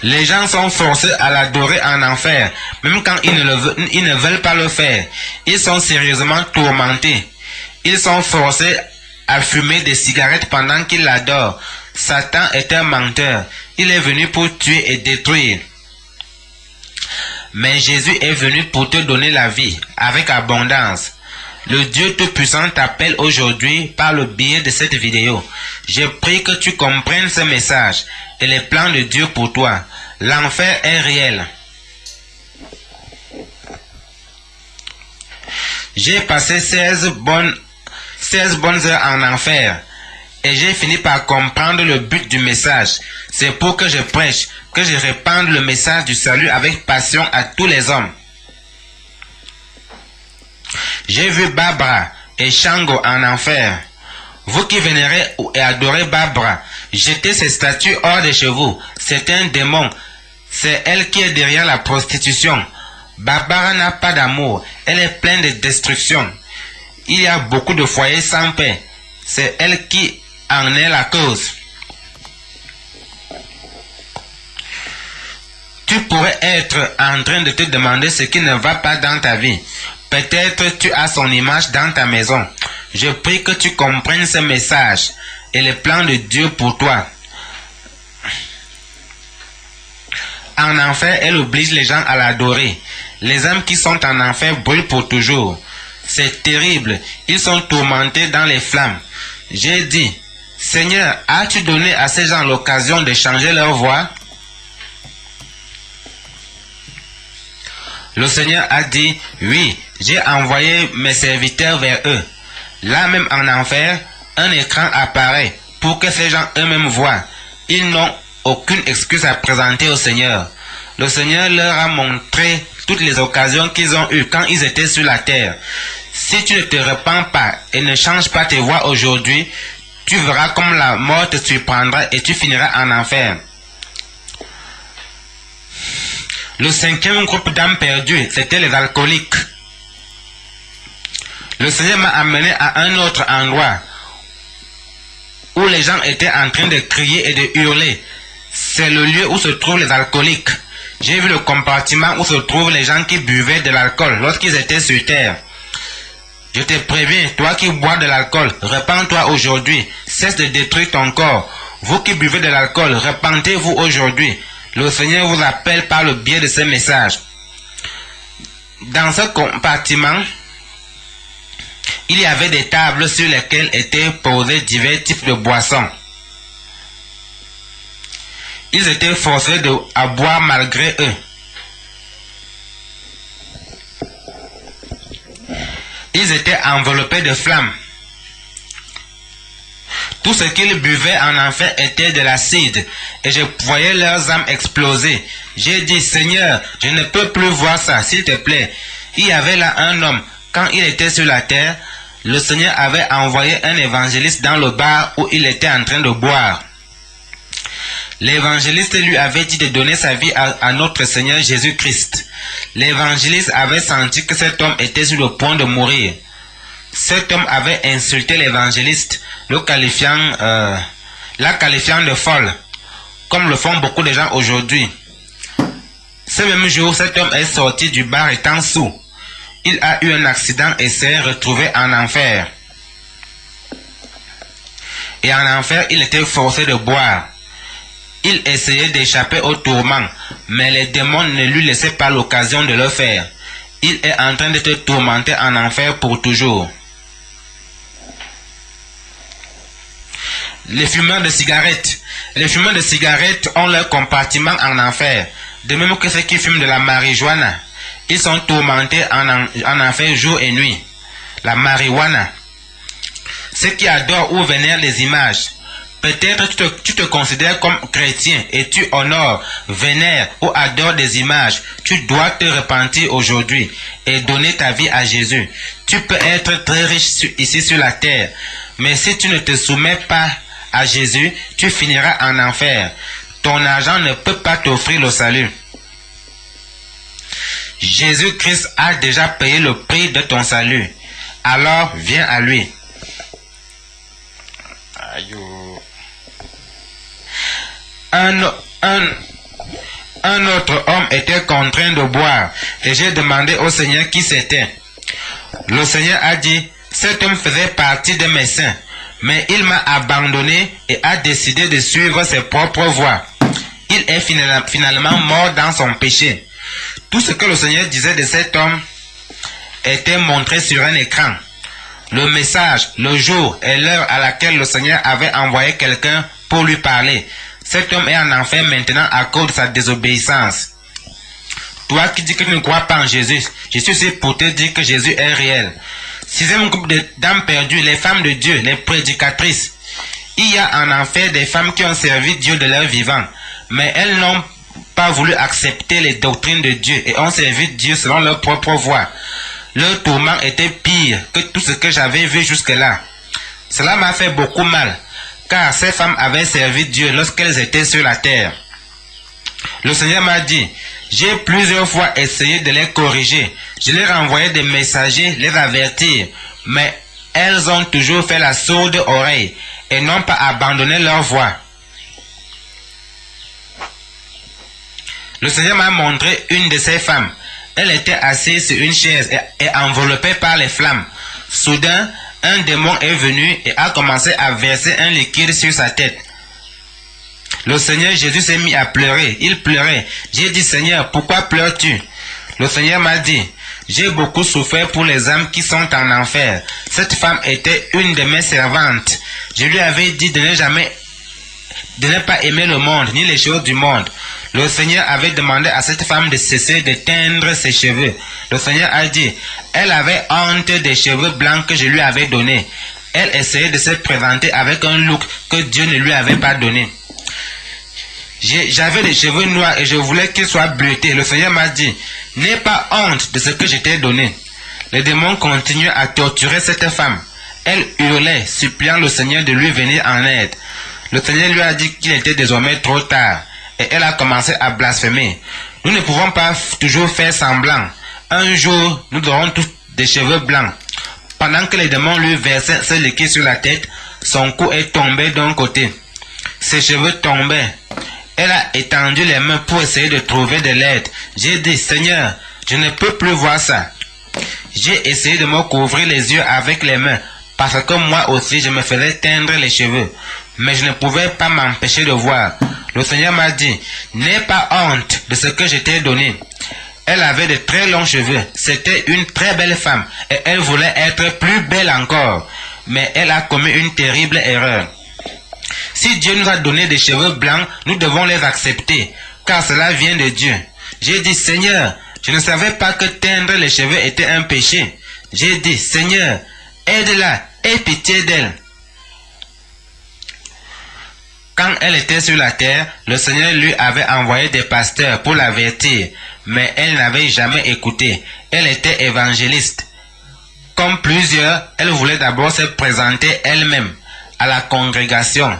Les gens sont forcés à l'adorer en enfer, même quand ils ne veulent pas le faire. Ils sont sérieusement tourmentés. Ils sont forcés à fumer des cigarettes pendant qu'ils l'adorent. Satan est un menteur. Il est venu pour tuer et détruire. Mais Jésus est venu pour te donner la vie, avec abondance. Le Dieu Tout-Puissant t'appelle aujourd'hui par le biais de cette vidéo. Je prie que tu comprennes ce message et les plans de Dieu pour toi. L'enfer est réel. J'ai passé 16 bonnes heures en enfer et j'ai fini par comprendre le but du message. C'est pour que je prêche, que je répande le message du salut avec passion à tous les hommes. J'ai vu Barbara et Shango en enfer. Vous qui vénérez et adorez Barbara, jetez ces statues hors de chez vous. C'est un démon. C'est elle qui est derrière la prostitution. Barbara n'a pas d'amour, elle est pleine de destruction. Il y a beaucoup de foyers sans paix. C'est elle qui en est la cause. Tu pourrais être en train de te demander ce qui ne va pas dans ta vie. Peut-être tu as son image dans ta maison. Je prie que tu comprennes ce message et le plan de Dieu pour toi. En enfer, elle oblige les gens à l'adorer. Les âmes qui sont en enfer brûlent pour toujours. C'est terrible. Ils sont tourmentés dans les flammes. J'ai dit, Seigneur, as-tu donné à ces gens l'occasion de changer leur voie? Le Seigneur a dit, oui, j'ai envoyé mes serviteurs vers eux. Là même en enfer, un écran apparaît pour que ces gens eux-mêmes voient. Ils n'ont aucune excuse à présenter au Seigneur. Le Seigneur leur a montré toutes les occasions qu'ils ont eues quand ils étaient sur la terre. Si tu ne te repens pas et ne changes pas tes voies aujourd'hui, tu verras comme la mort te surprendra et tu finiras en enfer. Le cinquième groupe d'âmes perdues, c'était les alcooliques. Le Seigneur m'a amené à un autre endroit où les gens étaient en train de crier et de hurler. C'est le lieu où se trouvent les alcooliques. J'ai vu le compartiment où se trouvent les gens qui buvaient de l'alcool lorsqu'ils étaient sur terre. Je te préviens, toi qui bois de l'alcool, repens-toi aujourd'hui. Cesse de détruire ton corps. Vous qui buvez de l'alcool, repentez-vous aujourd'hui. Le Seigneur vous appelle par le biais de ce message. Dans ce compartiment, il y avait des tables sur lesquelles étaient posés divers types de boissons. Ils étaient forcés à boire malgré eux. Ils étaient enveloppés de flammes. Tout ce qu'ils buvaient en enfer était de l'acide, et je voyais leurs âmes exploser. J'ai dit, Seigneur, je ne peux plus voir ça, s'il te plaît. Il y avait là un homme, quand il était sur la terre, le Seigneur avait envoyé un évangéliste dans le bar où il était en train de boire. L'évangéliste lui avait dit de donner sa vie à notre Seigneur Jésus-Christ. L'évangéliste avait senti que cet homme était sur le point de mourir. Cet homme avait insulté l'évangéliste, la qualifiant de folle, comme le font beaucoup de gens aujourd'hui. Ce même jour, cet homme est sorti du bar étant saoul. Il a eu un accident et s'est retrouvé en enfer. Et en enfer, il était forcé de boire. Il essayait d'échapper au tourment, mais les démons ne lui laissaient pas l'occasion de le faire. Il est en train de te tourmenter en enfer pour toujours. Les fumeurs de cigarettes. Les fumeurs de cigarettes ont leur compartiment en enfer, de même que ceux qui fument de la marijuana. Ils sont tourmentés en enfer jour et nuit. La marijuana. Ceux qui adorent ou vénèrent les images. Peut-être tu te considères comme chrétien et tu honores, vénères ou adores des images. Tu dois te repentir aujourd'hui et donner ta vie à Jésus. Tu peux être très riche ici sur la terre, mais si tu ne te soumets pas à Jésus, tu finiras en enfer. Ton argent ne peut pas t'offrir le salut. Jésus-Christ a déjà payé le prix de ton salut. Alors viens à lui. Un autre homme était contraint de boire et j'ai demandé au Seigneur qui c'était. Le Seigneur a dit, cet homme faisait partie de mes saints, mais il m'a abandonné et a décidé de suivre ses propres voies. Il est finalement mort dans son péché. Tout ce que le Seigneur disait de cet homme était montré sur un écran. Le message, le jour et l'heure à laquelle le Seigneur avait envoyé quelqu'un pour lui parler. Cet homme est en enfer maintenant à cause de sa désobéissance. Toi qui dis que tu ne crois pas en Jésus, je suis ici pour te dire que Jésus est réel. Sixième groupe d'âmes perdues, les femmes de Dieu, les prédicatrices. Il y a en enfer des femmes qui ont servi Dieu de leur vivant, mais elles n'ont pas voulu accepter les doctrines de Dieu et ont servi Dieu selon leur propre voie. Leur tourment était pire que tout ce que j'avais vu jusque-là. Cela m'a fait beaucoup mal, car ces femmes avaient servi Dieu lorsqu'elles étaient sur la terre. Le Seigneur m'a dit, j'ai plusieurs fois essayé de les corriger. Je leur ai envoyé des messagers les avertir, mais elles ont toujours fait la sourde oreille et n'ont pas abandonné leur voie. Le Seigneur m'a montré une de ces femmes. Elle était assise sur une chaise et enveloppée par les flammes. Soudain, un démon est venu et a commencé à verser un liquide sur sa tête. Le Seigneur Jésus s'est mis à pleurer. Il pleurait. J'ai dit, Seigneur, pourquoi pleures-tu? Le Seigneur m'a dit, j'ai beaucoup souffert pour les âmes qui sont en enfer. Cette femme était une de mes servantes. Je lui avais dit de ne pas aimer le monde, ni les choses du monde. Le Seigneur avait demandé à cette femme de cesser de teindre ses cheveux. Le Seigneur a dit, elle avait honte des cheveux blancs que je lui avais donnés. Elle essayait de se présenter avec un look que Dieu ne lui avait pas donné. J'avais des cheveux noirs et je voulais qu'ils soient bleutés. Le Seigneur m'a dit, n'aie pas honte de ce que je t'ai donné. Le démon continuait à torturer cette femme. Elle hurlait, suppliant le Seigneur de lui venir en aide. Le Seigneur lui a dit qu'il était désormais trop tard. Et elle a commencé à blasphémer. Nous ne pouvons pas toujours faire semblant. Un jour, nous aurons tous des cheveux blancs. Pendant que les démons lui versaient ce liquide sur la tête, son cou est tombé d'un côté. Ses cheveux tombaient. Elle a étendu les mains pour essayer de trouver de l'aide. J'ai dit, Seigneur, je ne peux plus voir ça. J'ai essayé de me couvrir les yeux avec les mains, parce que moi aussi je me faisais teindre les cheveux. Mais je ne pouvais pas m'empêcher de voir. Le Seigneur m'a dit, n'aie pas honte de ce que je t'ai donné. Elle avait de très longs cheveux. C'était une très belle femme et elle voulait être plus belle encore. Mais elle a commis une terrible erreur. Si Dieu nous a donné des cheveux blancs, nous devons les accepter, car cela vient de Dieu. J'ai dit, Seigneur, je ne savais pas que teindre les cheveux était un péché. J'ai dit, Seigneur, aide-la, aie pitié d'elle. Quand elle était sur la terre, le Seigneur lui avait envoyé des pasteurs pour l'avertir, mais elle n'avait jamais écouté. Elle était évangéliste. Comme plusieurs, elle voulait d'abord se présenter elle-même à la congrégation,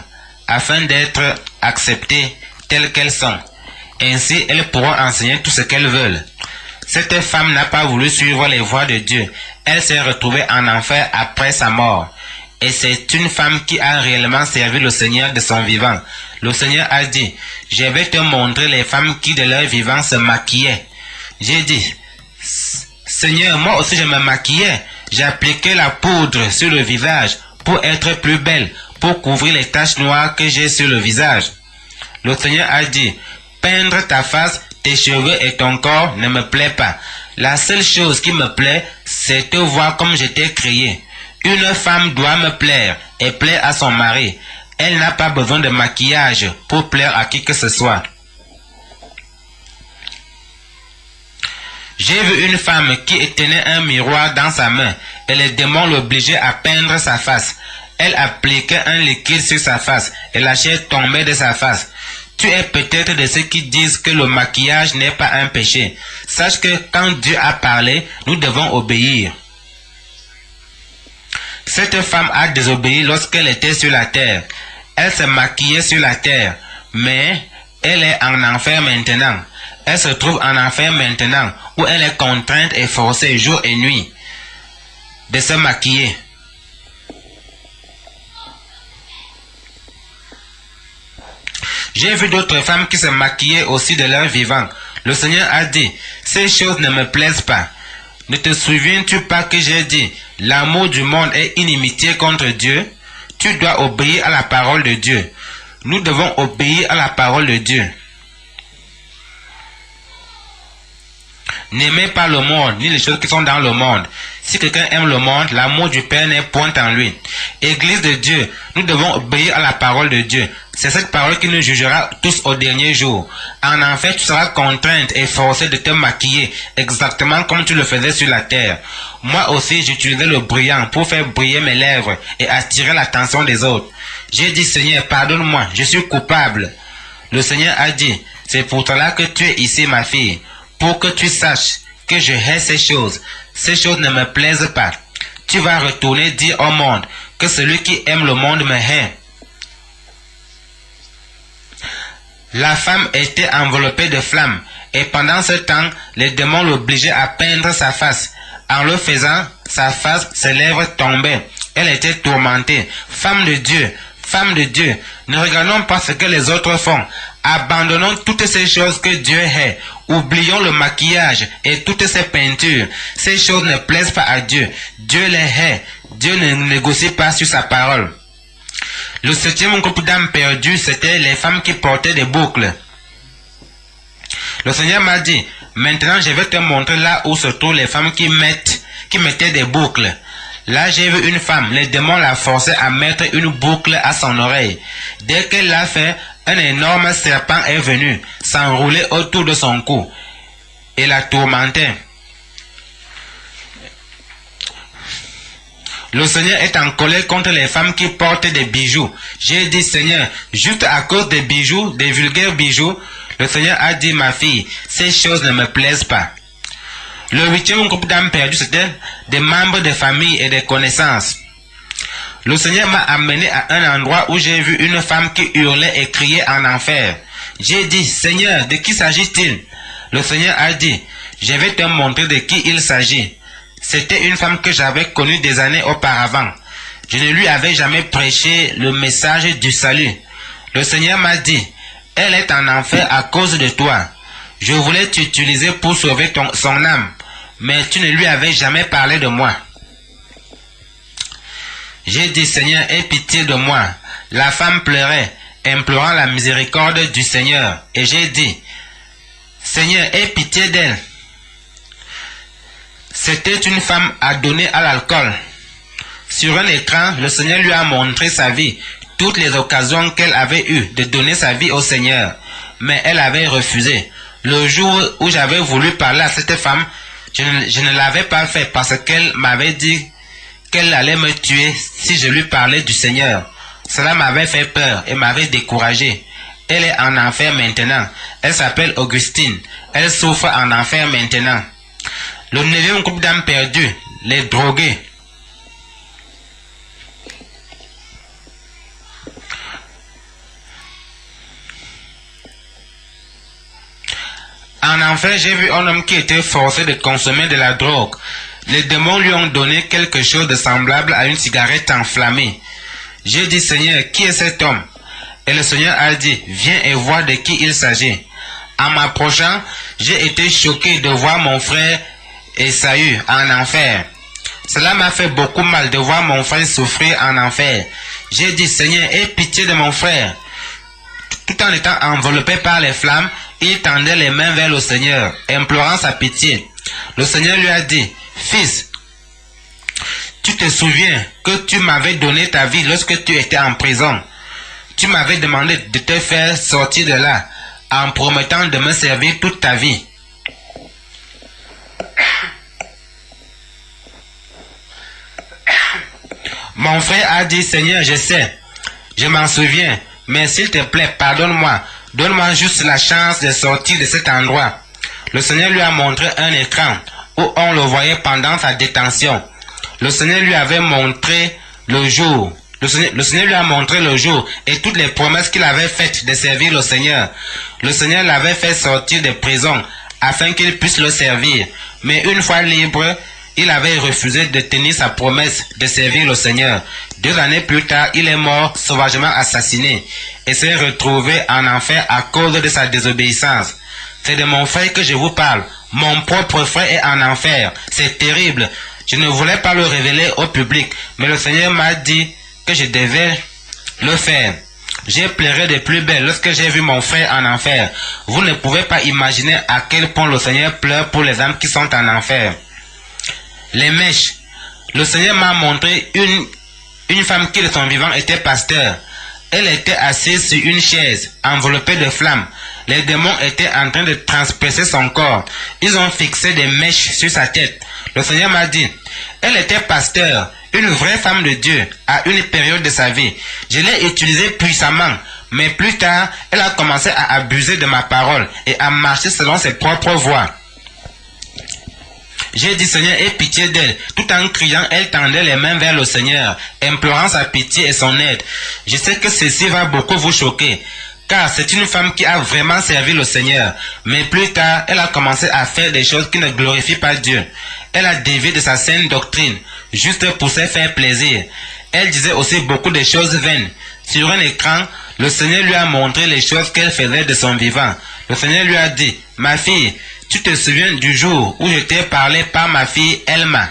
afin d'être acceptées telles qu'elles sont. Ainsi, elles pourront enseigner tout ce qu'elles veulent. Cette femme n'a pas voulu suivre les voies de Dieu. Elle s'est retrouvée en enfer après sa mort. Et c'est une femme qui a réellement servi le Seigneur de son vivant. Le Seigneur a dit, je vais te montrer les femmes qui de leur vivant se maquillaient. J'ai dit, Seigneur, moi aussi je me maquillais. J'appliquais la poudre sur le visage pour être plus belle, pour couvrir les taches noires que j'ai sur le visage. Le Seigneur a dit, peindre ta face, tes cheveux et ton corps ne me plaît pas. La seule chose qui me plaît, c'est te voir comme je t'ai créé. Une femme doit me plaire et plaire à son mari. Elle n'a pas besoin de maquillage pour plaire à qui que ce soit. J'ai vu une femme qui tenait un miroir dans sa main et les démons l'obligeaient à peindre sa face. Elle appliquait un liquide sur sa face et la chair tombait de sa face. Tu es peut-être de ceux qui disent que le maquillage n'est pas un péché. Sache que quand Dieu a parlé, nous devons obéir. Cette femme a désobéi lorsqu'elle était sur la terre. Elle se maquillait sur la terre, mais elle est en enfer maintenant. Elle se trouve en enfer maintenant, où elle est contrainte et forcée jour et nuit de se maquiller. J'ai vu d'autres femmes qui se maquillaient aussi de leur vivant. Le Seigneur a dit, ces choses ne me plaisent pas. Ne te souviens-tu pas que j'ai dit, l'amour du monde est inimitié contre Dieu? Tu dois obéir à la parole de Dieu. Nous devons obéir à la parole de Dieu. N'aimez pas le monde, ni les choses qui sont dans le monde. Si quelqu'un aime le monde, l'amour du Père n'est point en lui. Église de Dieu, nous devons obéir à la parole de Dieu. C'est cette parole qui nous jugera tous au dernier jour. En enfer, tu seras contrainte et forcée de te maquiller, exactement comme tu le faisais sur la terre. Moi aussi, j'utilisais le brillant pour faire briller mes lèvres et attirer l'attention des autres. J'ai dit, Seigneur, pardonne-moi, je suis coupable. Le Seigneur a dit, c'est pour cela que tu es ici, ma fille, pour que tu saches que je hais ces choses. Ces choses ne me plaisent pas. Tu vas retourner dire au monde que celui qui aime le monde me hait. La femme était enveloppée de flammes, et pendant ce temps, les démons l'obligeaient à peindre sa face. En le faisant, sa face, ses lèvres tombaient. Elle était tourmentée. Femme de Dieu, ne regardons pas ce que les autres font. Abandonnons toutes ces choses que Dieu hait. Oublions le maquillage et toutes ces peintures. Ces choses ne plaisent pas à Dieu. Dieu les hait. Dieu ne négocie pas sur sa parole. Le 7e groupe d'âmes perdues, c'était les femmes qui portaient des boucles. Le Seigneur m'a dit, maintenant je vais te montrer là où se trouvent les femmes qui mettaient des boucles. Là j'ai vu une femme, les démons la forçaient à mettre une boucle à son oreille. Dès qu'elle l'a fait, un énorme serpent est venu s'enrouler autour de son cou et la tourmentait. Le Seigneur est en colère contre les femmes qui portent des bijoux. J'ai dit, Seigneur, juste à cause des bijoux, des vulgaires bijoux, le Seigneur a dit, ma fille, ces choses ne me plaisent pas. Le 8e groupe d'âmes perdues, c'était des membres de famille et des connaissances. Le Seigneur m'a amené à un endroit où j'ai vu une femme qui hurlait et criait en enfer. J'ai dit, Seigneur, de qui s'agit-il? Le Seigneur a dit, je vais te montrer de qui il s'agit. C'était une femme que j'avais connue des années auparavant. Je ne lui avais jamais prêché le message du salut. Le Seigneur m'a dit, elle est en enfer à cause de toi. Je voulais t'utiliser pour sauver son âme, mais tu ne lui avais jamais parlé de moi. J'ai dit, Seigneur, aie pitié de moi. La femme pleurait, implorant la miséricorde du Seigneur. Et j'ai dit, Seigneur, aie pitié d'elle. C'était une femme adonnée à l'alcool. Sur un écran, le Seigneur lui a montré sa vie, toutes les occasions qu'elle avait eues de donner sa vie au Seigneur. Mais elle avait refusé. Le jour où j'avais voulu parler à cette femme, je ne l'avais pas fait parce qu'elle m'avait dit qu'elle allait me tuer si je lui parlais du Seigneur. Cela m'avait fait peur et m'avait découragé. Elle est en enfer maintenant. Elle s'appelle Augustine. Elle souffre en enfer maintenant. Le 9e groupe d'âmes perdues, les drogués. En enfer, j'ai vu un homme qui était forcé de consommer de la drogue. Les démons lui ont donné quelque chose de semblable à une cigarette enflammée. J'ai dit, Seigneur, qui est cet homme? Et le Seigneur a dit, viens et vois de qui il s'agit. En m'approchant, j'ai été choqué de voir mon frère Esaü en enfer. Cela m'a fait beaucoup mal de voir mon frère souffrir en enfer. J'ai dit, Seigneur, aie pitié de mon frère. Tout en étant enveloppé par les flammes, il tendait les mains vers le Seigneur, implorant sa pitié. Le Seigneur lui a dit, Fils, tu te souviens que tu m'avais donné ta vie lorsque tu étais en prison. Tu m'avais demandé de te faire sortir de là, en promettant de me servir toute ta vie. Mon frère a dit, Seigneur, je sais, je m'en souviens, mais s'il te plaît, pardonne-moi, donne-moi juste la chance de sortir de cet endroit. Le Seigneur lui a montré un écran où on le voyait pendant sa détention. Le Seigneur lui avait montré le jour. Le Seigneur lui a montré le jour et toutes les promesses qu'il avait faites de servir le Seigneur. Le Seigneur l'avait fait sortir de prison afin qu'il puisse le servir. Mais une fois libre, il avait refusé de tenir sa promesse de servir le Seigneur. 2 années plus tard, il est mort sauvagement assassiné et s'est retrouvé en enfer à cause de sa désobéissance. C'est de mon frère que je vous parle. Mon propre frère est en enfer. C'est terrible. Je ne voulais pas le révéler au public, mais le Seigneur m'a dit que je devais le faire. J'ai pleuré de plus belle lorsque j'ai vu mon frère en enfer. Vous ne pouvez pas imaginer à quel point le Seigneur pleure pour les âmes qui sont en enfer. Les mèches. Le Seigneur m'a montré une femme qui de son vivant était pasteur. Elle était assise sur une chaise, enveloppée de flammes. Les démons étaient en train de transpercer son corps. Ils ont fixé des mèches sur sa tête. Le Seigneur m'a dit, elle était pasteur, une vraie femme de Dieu, à une période de sa vie. Je l'ai utilisée puissamment, mais plus tard, elle a commencé à abuser de ma parole et à marcher selon ses propres voies. J'ai dit, Seigneur, aie pitié d'elle. Tout en criant, elle tendait les mains vers le Seigneur, implorant sa pitié et son aide. Je sais que ceci va beaucoup vous choquer. car c'est une femme qui a vraiment servi le Seigneur. Mais plus tard, elle a commencé à faire des choses qui ne glorifient pas Dieu. Elle a dévié de sa saine doctrine, juste pour se faire plaisir. Elle disait aussi beaucoup de choses vaines. Sur un écran, le Seigneur lui a montré les choses qu'elle faisait de son vivant. Le Seigneur lui a dit, « Ma fille, tu te souviens du jour où je t'ai parlé par ma fille Elma ?»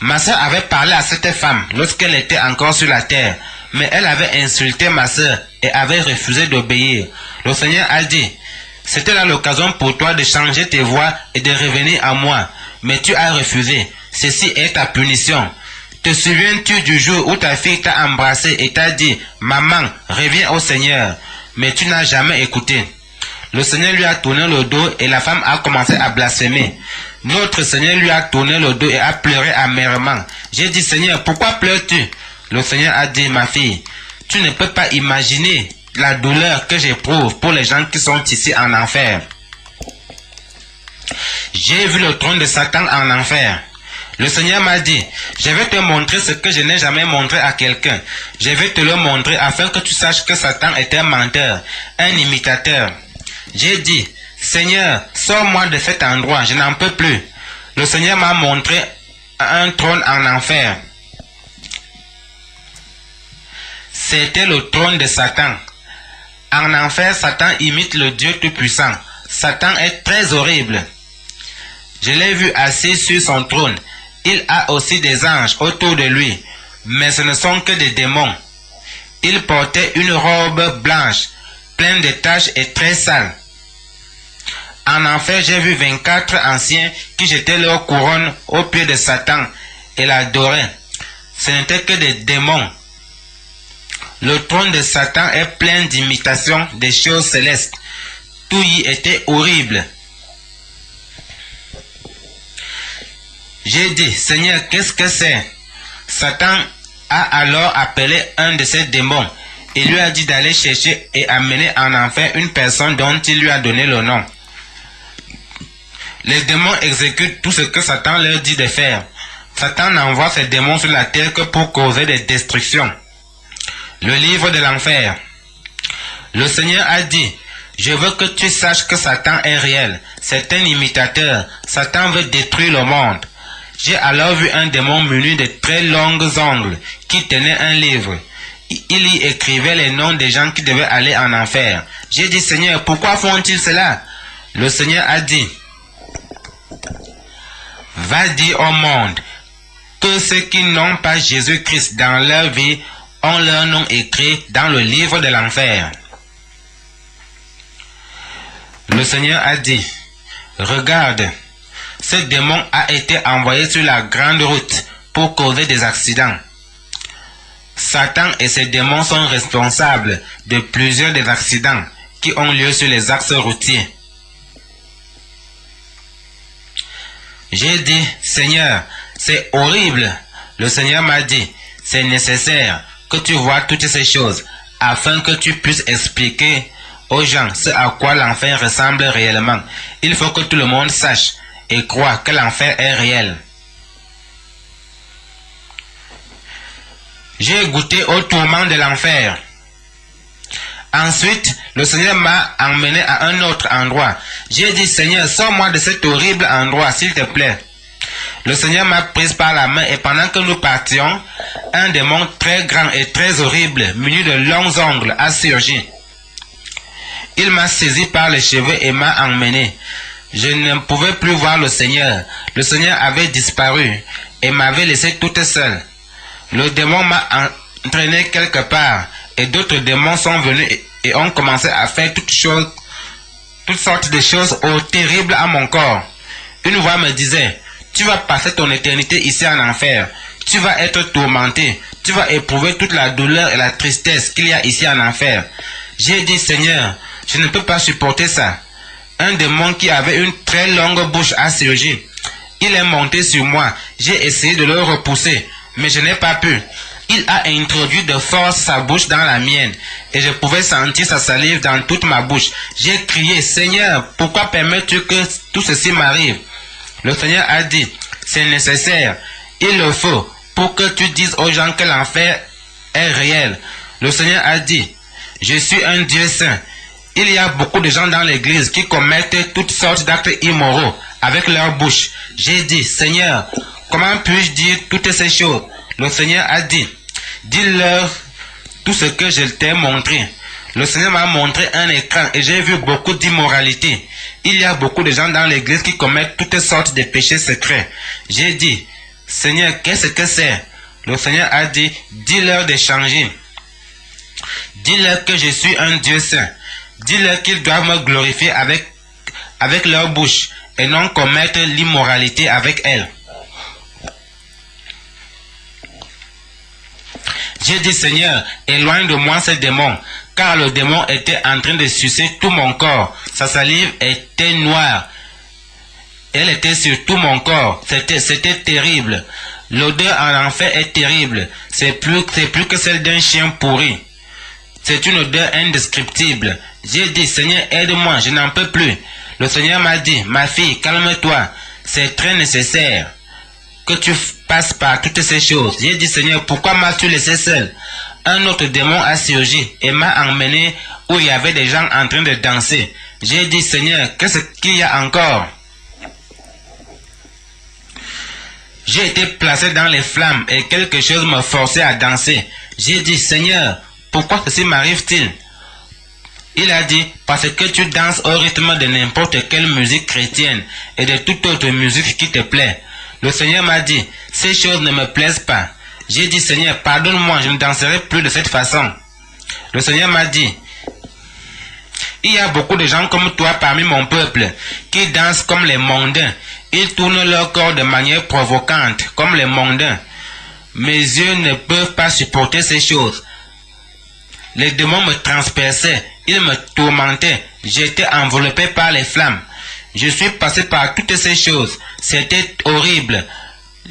Ma sœur avait parlé à cette femme lorsqu'elle était encore sur la terre, mais elle avait insulté ma sœur et avait refusé d'obéir. Le Seigneur a dit, « C'était là l'occasion pour toi de changer tes voies et de revenir à moi, mais tu as refusé. Ceci est ta punition. » Te souviens-tu du jour où ta fille t'a embrassé et t'a dit, « Maman, reviens au Seigneur » mais tu n'as jamais écouté. Le Seigneur lui a tourné le dos et la femme a commencé à blasphémer. Notre Seigneur lui a tourné le dos et a pleuré amèrement. J'ai dit, « Seigneur, pourquoi pleures-tu » Le Seigneur a dit, « Ma fille, tu ne peux pas imaginer la douleur que j'éprouve pour les gens qui sont ici en enfer. J'ai vu le trône de Satan en enfer. Le Seigneur m'a dit, je vais te montrer ce que je n'ai jamais montré à quelqu'un. Je vais te le montrer afin que tu saches que Satan est un menteur, un imitateur. J'ai dit, Seigneur, sors-moi de cet endroit, je n'en peux plus. Le Seigneur m'a montré un trône en enfer. C'était le trône de Satan. En enfer, Satan imite le Dieu Tout-Puissant. Satan est très horrible. Je l'ai vu assis sur son trône. Il a aussi des anges autour de lui, mais ce ne sont que des démons. Il portait une robe blanche, pleine de taches et très sale. En enfer, j'ai vu 24 anciens qui jetaient leur couronne aux pieds de Satan et l'adoraient. Ce n'étaient que des démons. Le trône de Satan est plein d'imitations des choses célestes. Tout y était horrible. J'ai dit, Seigneur, qu'est-ce que c'est? Satan a alors appelé un de ses démons et lui a dit d'aller chercher et amener en enfer une personne dont il lui a donné le nom. Les démons exécutent tout ce que Satan leur dit de faire. Satan n'envoie ses démons sur la terre que pour causer des destructions. Le livre de l'enfer. Le Seigneur a dit, je veux que tu saches que Satan est réel. C'est un imitateur. Satan veut détruire le monde. J'ai alors vu un démon muni de très longues ongles qui tenait un livre. Il y écrivait les noms des gens qui devaient aller en enfer. J'ai dit, Seigneur, pourquoi font-ils cela? Le Seigneur a dit, va dire au monde que ceux qui n'ont pas Jésus-Christ dans leur vie ont leur nom écrit dans le livre de l'enfer. Le Seigneur a dit, regarde, ce démon a été envoyé sur la grande route pour causer des accidents. Satan et ses démons sont responsables de plusieurs des accidents qui ont lieu sur les axes routiers. J'ai dit, Seigneur, c'est horrible. Le Seigneur m'a dit, c'est nécessaire que tu vois toutes ces choses afin que tu puisses expliquer aux gens ce à quoi l'enfer ressemble réellement. Il faut que tout le monde sache et croit que l'enfer est réel. J'ai goûté au tourment de l'enfer. Ensuite, le Seigneur m'a emmené à un autre endroit. J'ai dit, Seigneur, sors-moi de cet horrible endroit, s'il te plaît. Le Seigneur m'a prise par la main et pendant que nous partions, un démon très grand et très horrible, muni de longs ongles, a surgi. Il m'a saisi par les cheveux et m'a emmené. Je ne pouvais plus voir le Seigneur. Le Seigneur avait disparu et m'avait laissé toute seule. Le démon m'a entraîné quelque part et d'autres démons sont venus et ont commencé à faire toutes sortes de choses terribles à mon corps. Une voix me disait, tu vas passer ton éternité ici en enfer. Tu vas être tourmenté. Tu vas éprouver toute la douleur et la tristesse qu'il y a ici en enfer. J'ai dit, Seigneur, je ne peux pas supporter ça. Un démon qui avait une très longue bouche a surgi. Il est monté sur moi. J'ai essayé de le repousser, mais je n'ai pas pu. Il a introduit de force sa bouche dans la mienne et je pouvais sentir sa salive dans toute ma bouche. J'ai crié, Seigneur, pourquoi permets-tu que tout ceci m'arrive? Le Seigneur a dit, c'est nécessaire, il le faut, pour que tu dises aux gens que l'enfer est réel. Le Seigneur a dit, je suis un Dieu saint. Il y a beaucoup de gens dans l'église qui commettent toutes sortes d'actes immoraux avec leur bouche. J'ai dit, Seigneur, comment puis-je dire toutes ces choses? Le Seigneur a dit, dis-leur tout ce que je t'ai montré. Le Seigneur m'a montré un écran et j'ai vu beaucoup d'immoralité. Il y a beaucoup de gens dans l'église qui commettent toutes sortes de péchés secrets. J'ai dit, Seigneur, qu'est-ce que c'est? Le Seigneur a dit, dis-leur de changer. Dis-leur que je suis un Dieu saint. Dis-leur qu'ils doivent me glorifier avec leur bouche et non commettre l'immoralité avec elle. J'ai dit, Seigneur, éloigne de moi ce démon, car le démon était en train de sucer tout mon corps. Sa salive était noire. Elle était sur tout mon corps. C'était terrible. L'odeur en enfer est terrible. C'est plus que celle d'un chien pourri. C'est une odeur indescriptible. J'ai dit, Seigneur, aide-moi, je n'en peux plus. Le Seigneur m'a dit, ma fille, calme-toi. C'est très nécessaire que tu passes par toutes ces choses. J'ai dit, Seigneur, pourquoi m'as-tu laissé seul? Un autre démon a surgi et m'a emmené où il y avait des gens en train de danser. J'ai dit, Seigneur, qu'est-ce qu'il y a encore? J'ai été placé dans les flammes et quelque chose me forçait à danser. J'ai dit, Seigneur, pourquoi ceci m'arrive-t-il? Il a dit, parce que tu danses au rythme de n'importe quelle musique chrétienne et de toute autre musique qui te plaît. Le Seigneur m'a dit, ces choses ne me plaisent pas. J'ai dit, Seigneur, pardonne-moi, je ne danserai plus de cette façon. Le Seigneur m'a dit, il y a beaucoup de gens comme toi parmi mon peuple qui dansent comme les mondains. Ils tournent leur corps de manière provocante, comme les mondains. Mes yeux ne peuvent pas supporter ces choses. Les démons me transperçaient, ils me tourmentaient. J'étais enveloppé par les flammes. Je suis passé par toutes ces choses. C'était horrible.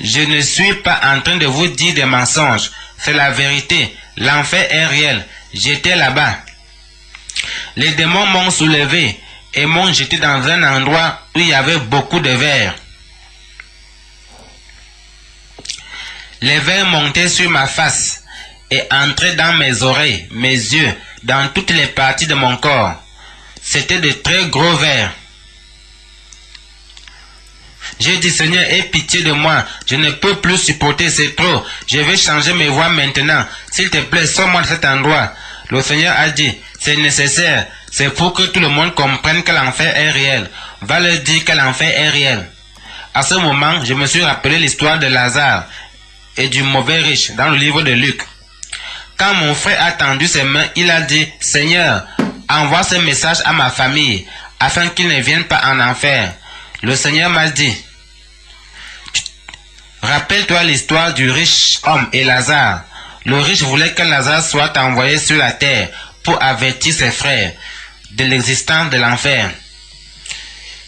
Je ne suis pas en train de vous dire des mensonges. C'est la vérité. L'enfer est réel. J'étais là-bas. Les démons m'ont soulevé et m'ont jeté dans un endroit où il y avait beaucoup de vers. Les vers montaient sur ma face et entraient dans mes oreilles, mes yeux, dans toutes les parties de mon corps. C'était de très gros vers. J'ai dit, Seigneur, aie pitié de moi. Je ne peux plus supporter, c'est trop. Je vais changer mes voix maintenant. S'il te plaît, sors-moi de cet endroit. Le Seigneur a dit, c'est nécessaire. C'est pour que tout le monde comprenne que l'enfer est réel. Va leur dire que l'enfer est réel. À ce moment, je me suis rappelé l'histoire de Lazare et du mauvais riche dans le livre de Luc. Quand mon frère a tendu ses mains, il a dit, Seigneur, envoie ce message à ma famille, afin qu'ils ne viennent pas en enfer. Le Seigneur m'a dit, rappelle-toi l'histoire du riche homme et Lazare. Le riche voulait que Lazare soit envoyé sur la terre pour avertir ses frères de l'existence de l'enfer.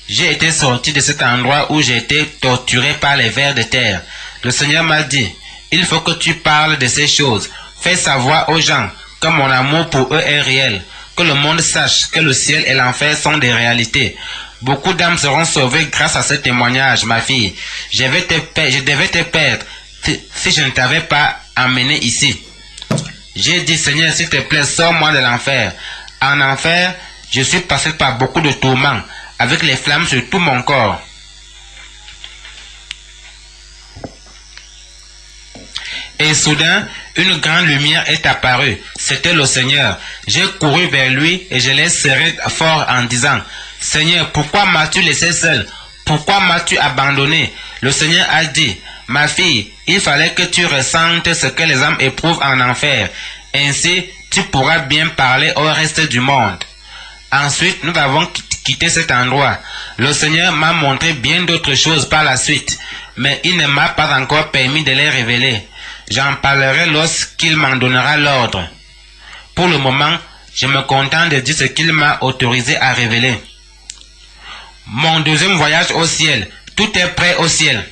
J'ai été sorti de cet endroit où j'ai été torturé par les vers de terre. Le Seigneur m'a dit, il faut que tu parles de ces choses. Fais savoir aux gens que mon amour pour eux est réel, que le monde sache que le ciel et l'enfer sont des réalités. Beaucoup d'âmes seront sauvées grâce à ce témoignage, ma fille. Je devais te perdre si je ne t'avais pas amené ici. J'ai dit, Seigneur, s'il te plaît, sors-moi de l'enfer. En enfer, je suis passé par beaucoup de tourments, avec les flammes sur tout mon corps. Et soudain, une grande lumière est apparue. C'était le Seigneur. J'ai couru vers lui et je l'ai serré fort en disant, Seigneur, pourquoi m'as-tu laissé seul? Pourquoi m'as-tu abandonné? Le Seigneur a dit, ma fille, il fallait que tu ressentes ce que les âmes éprouvent en enfer. Ainsi, tu pourras bien parler au reste du monde. Ensuite, nous avons quitté cet endroit. Le Seigneur m'a montré bien d'autres choses par la suite, mais il ne m'a pas encore permis de les révéler. J'en parlerai lorsqu'il m'en donnera l'ordre. Pour le moment, je me contente de dire ce qu'il m'a autorisé à révéler. Mon deuxième voyage au ciel, tout est prêt au ciel.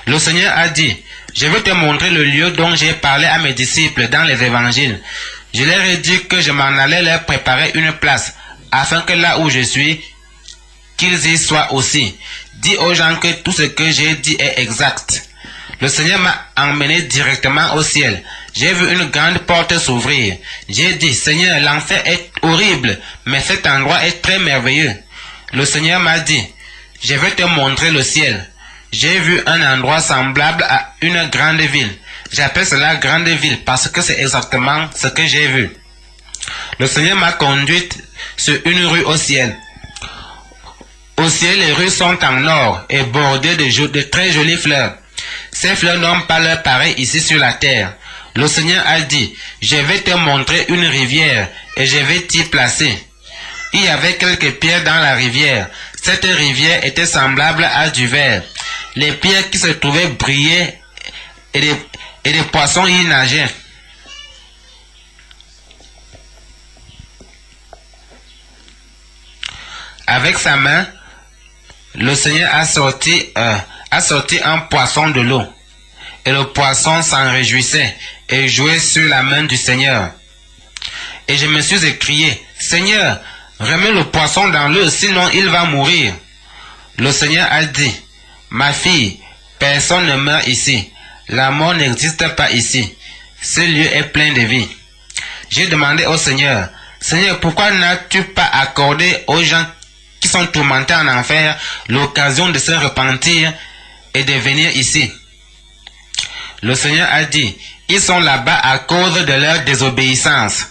Le Seigneur a dit, je vais te montrer le lieu dont j'ai parlé à mes disciples dans les évangiles. Je leur ai dit que je m'en allais leur préparer une place, afin que là où je suis, qu'ils y soient aussi. Dis aux gens que tout ce que j'ai dit est exact. Le Seigneur m'a emmené directement au ciel. J'ai vu une grande porte s'ouvrir. J'ai dit, Seigneur, l'enfer est horrible, mais cet endroit est très merveilleux. Le Seigneur m'a dit, je vais te montrer le ciel. J'ai vu un endroit semblable à une grande ville. J'appelle cela grande ville parce que c'est exactement ce que j'ai vu. Le Seigneur m'a conduite sur une rue au ciel. Au ciel, les rues sont en or et bordées de très jolies fleurs. Ces fleurs n'ont pas leur pareil ici sur la terre. Le Seigneur a dit, je vais te montrer une rivière et je vais t'y placer. Il y avait quelques pierres dans la rivière. Cette rivière était semblable à du verre. Les pierres qui se trouvaient brillaient et des poissons y nageaient. Avec sa main, le Seigneur a sorti un poisson de l'eau. Et le poisson s'en réjouissait et jouait sur la main du Seigneur. Et je me suis écrié, Seigneur, remets le poisson dans l'eau, sinon il va mourir. Le Seigneur a dit, ma fille, personne ne meurt ici. La mort n'existe pas ici. Ce lieu est plein de vie. J'ai demandé au Seigneur, Seigneur, pourquoi n'as-tu pas accordé aux gens qui sont tourmentés en enfer l'occasion de se repentir et de venir ici? Le Seigneur a dit, ils sont là-bas à cause de leur désobéissance.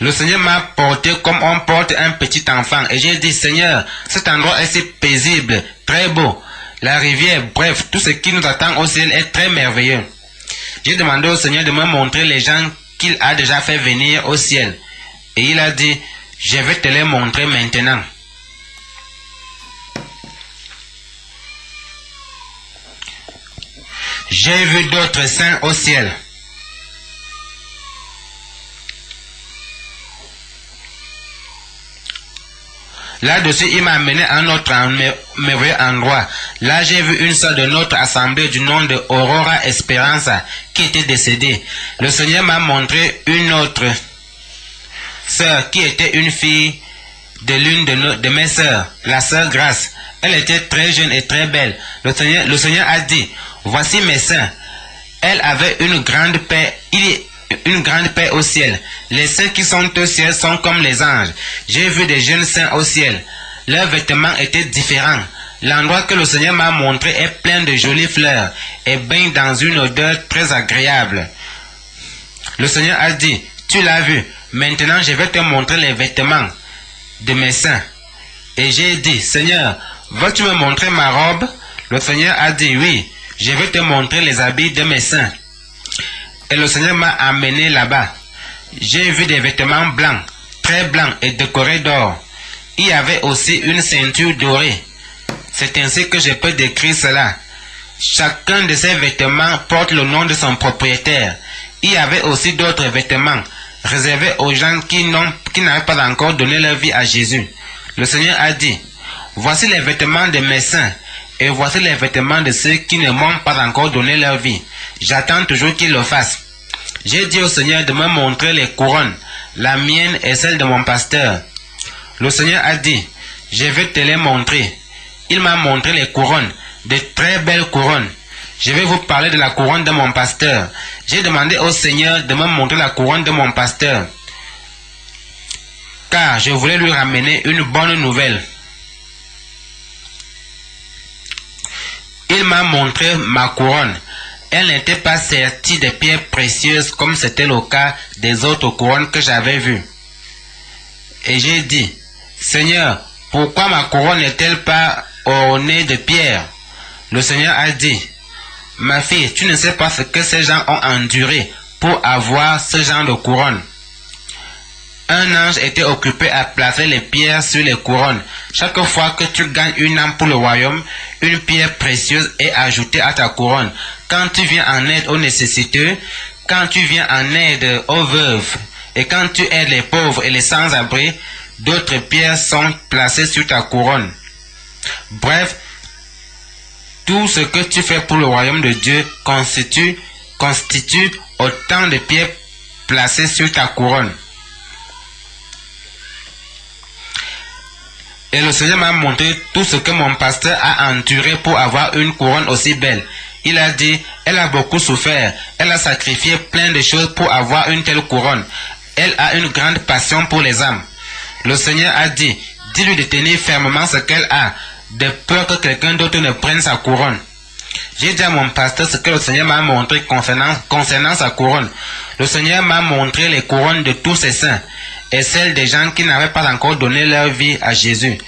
Le Seigneur m'a porté comme on porte un petit enfant et j'ai dit, Seigneur, cet endroit est si paisible, très beau. La rivière, bref, tout ce qui nous attend au ciel est très merveilleux. J'ai demandé au Seigneur de me montrer les gens qu'il a déjà fait venir au ciel. Et il a dit, je vais te les montrer maintenant. J'ai vu d'autres saints au ciel. Là-dessus, il m'a amené à un autre merveilleux endroit. Là, j'ai vu une sœur de notre assemblée du nom de Aurora Esperanza qui était décédée. Le Seigneur m'a montré une autre sœur qui était une fille de l'une de mes sœurs, la sœur Grâce. Elle était très jeune et très belle. Le Seigneur a dit, voici mes saints. Elle avait une grande paix. Une grande paix au ciel. Les saints qui sont au ciel sont comme les anges. J'ai vu des jeunes saints au ciel. Leurs vêtements étaient différents. L'endroit que le Seigneur m'a montré est plein de jolies fleurs et baigne dans une odeur très agréable. Le Seigneur a dit, tu l'as vu, maintenant je vais te montrer les vêtements de mes saints. Et j'ai dit, Seigneur, veux-tu me montrer ma robe? Le Seigneur a dit, oui, je vais te montrer les habits de mes saints. Et le Seigneur m'a amené là-bas. J'ai vu des vêtements blancs, très blancs et décorés d'or. Il y avait aussi une ceinture dorée. C'est ainsi que je peux décrire cela. Chacun de ces vêtements porte le nom de son propriétaire. Il y avait aussi d'autres vêtements réservés aux gens qui n'avaient pas encore donné leur vie à Jésus. Le Seigneur a dit, voici les vêtements de mes saints et voici les vêtements de ceux qui ne m'ont pas encore donné leur vie. J'attends toujours qu'il le fasse. J'ai dit au Seigneur de me montrer les couronnes, la mienne et celle de mon pasteur. Le Seigneur a dit, je vais te les montrer. Il m'a montré les couronnes, de très belles couronnes. Je vais vous parler de la couronne de mon pasteur. J'ai demandé au Seigneur de me montrer la couronne de mon pasteur, car je voulais lui ramener une bonne nouvelle. Il m'a montré ma couronne. Elle n'était pas sertie de pierres précieuses comme c'était le cas des autres couronnes que j'avais vues. Et j'ai dit, Seigneur, pourquoi ma couronne n'est-elle pas ornée de pierres? Le Seigneur a dit, ma fille, tu ne sais pas ce que ces gens ont enduré pour avoir ce genre de couronne. Un ange était occupé à placer les pierres sur les couronnes. Chaque fois que tu gagnes une âme pour le royaume, une pierre précieuse est ajoutée à ta couronne. Quand tu viens en aide aux nécessiteux, quand tu viens en aide aux veuves, et quand tu aides les pauvres et les sans-abri, d'autres pierres sont placées sur ta couronne. Bref, tout ce que tu fais pour le royaume de Dieu constitue autant de pierres placées sur ta couronne. Et le Seigneur m'a montré tout ce que mon pasteur a enduré pour avoir une couronne aussi belle. Il a dit, elle a beaucoup souffert, elle a sacrifié plein de choses pour avoir une telle couronne. Elle a une grande passion pour les âmes. Le Seigneur a dit, dis-lui de tenir fermement ce qu'elle a, de peur que quelqu'un d'autre ne prenne sa couronne. J'ai dit à mon pasteur ce que le Seigneur m'a montré concernant sa couronne. Le Seigneur m'a montré les couronnes de tous ses saints et celles des gens qui n'avaient pas encore donné leur vie à Jésus,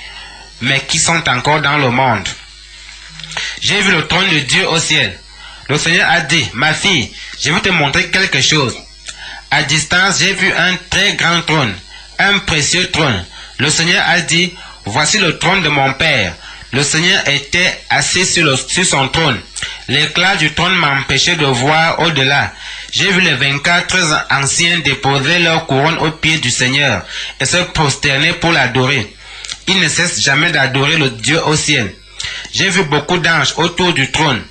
mais qui sont encore dans le monde. J'ai vu le trône de Dieu au ciel. Le Seigneur a dit, ma fille, je vais te montrer quelque chose. À distance, j'ai vu un très grand trône, un précieux trône. Le Seigneur a dit, voici le trône de mon Père. Le Seigneur était assis sur son trône. L'éclat du trône m'empêchait de voir au-delà. J'ai vu les 24 anciens déposer leur couronne aux pieds du Seigneur et se prosterner pour l'adorer. Ils ne cessent jamais d'adorer le Dieu au ciel. J'ai vu beaucoup d'anges autour du trône.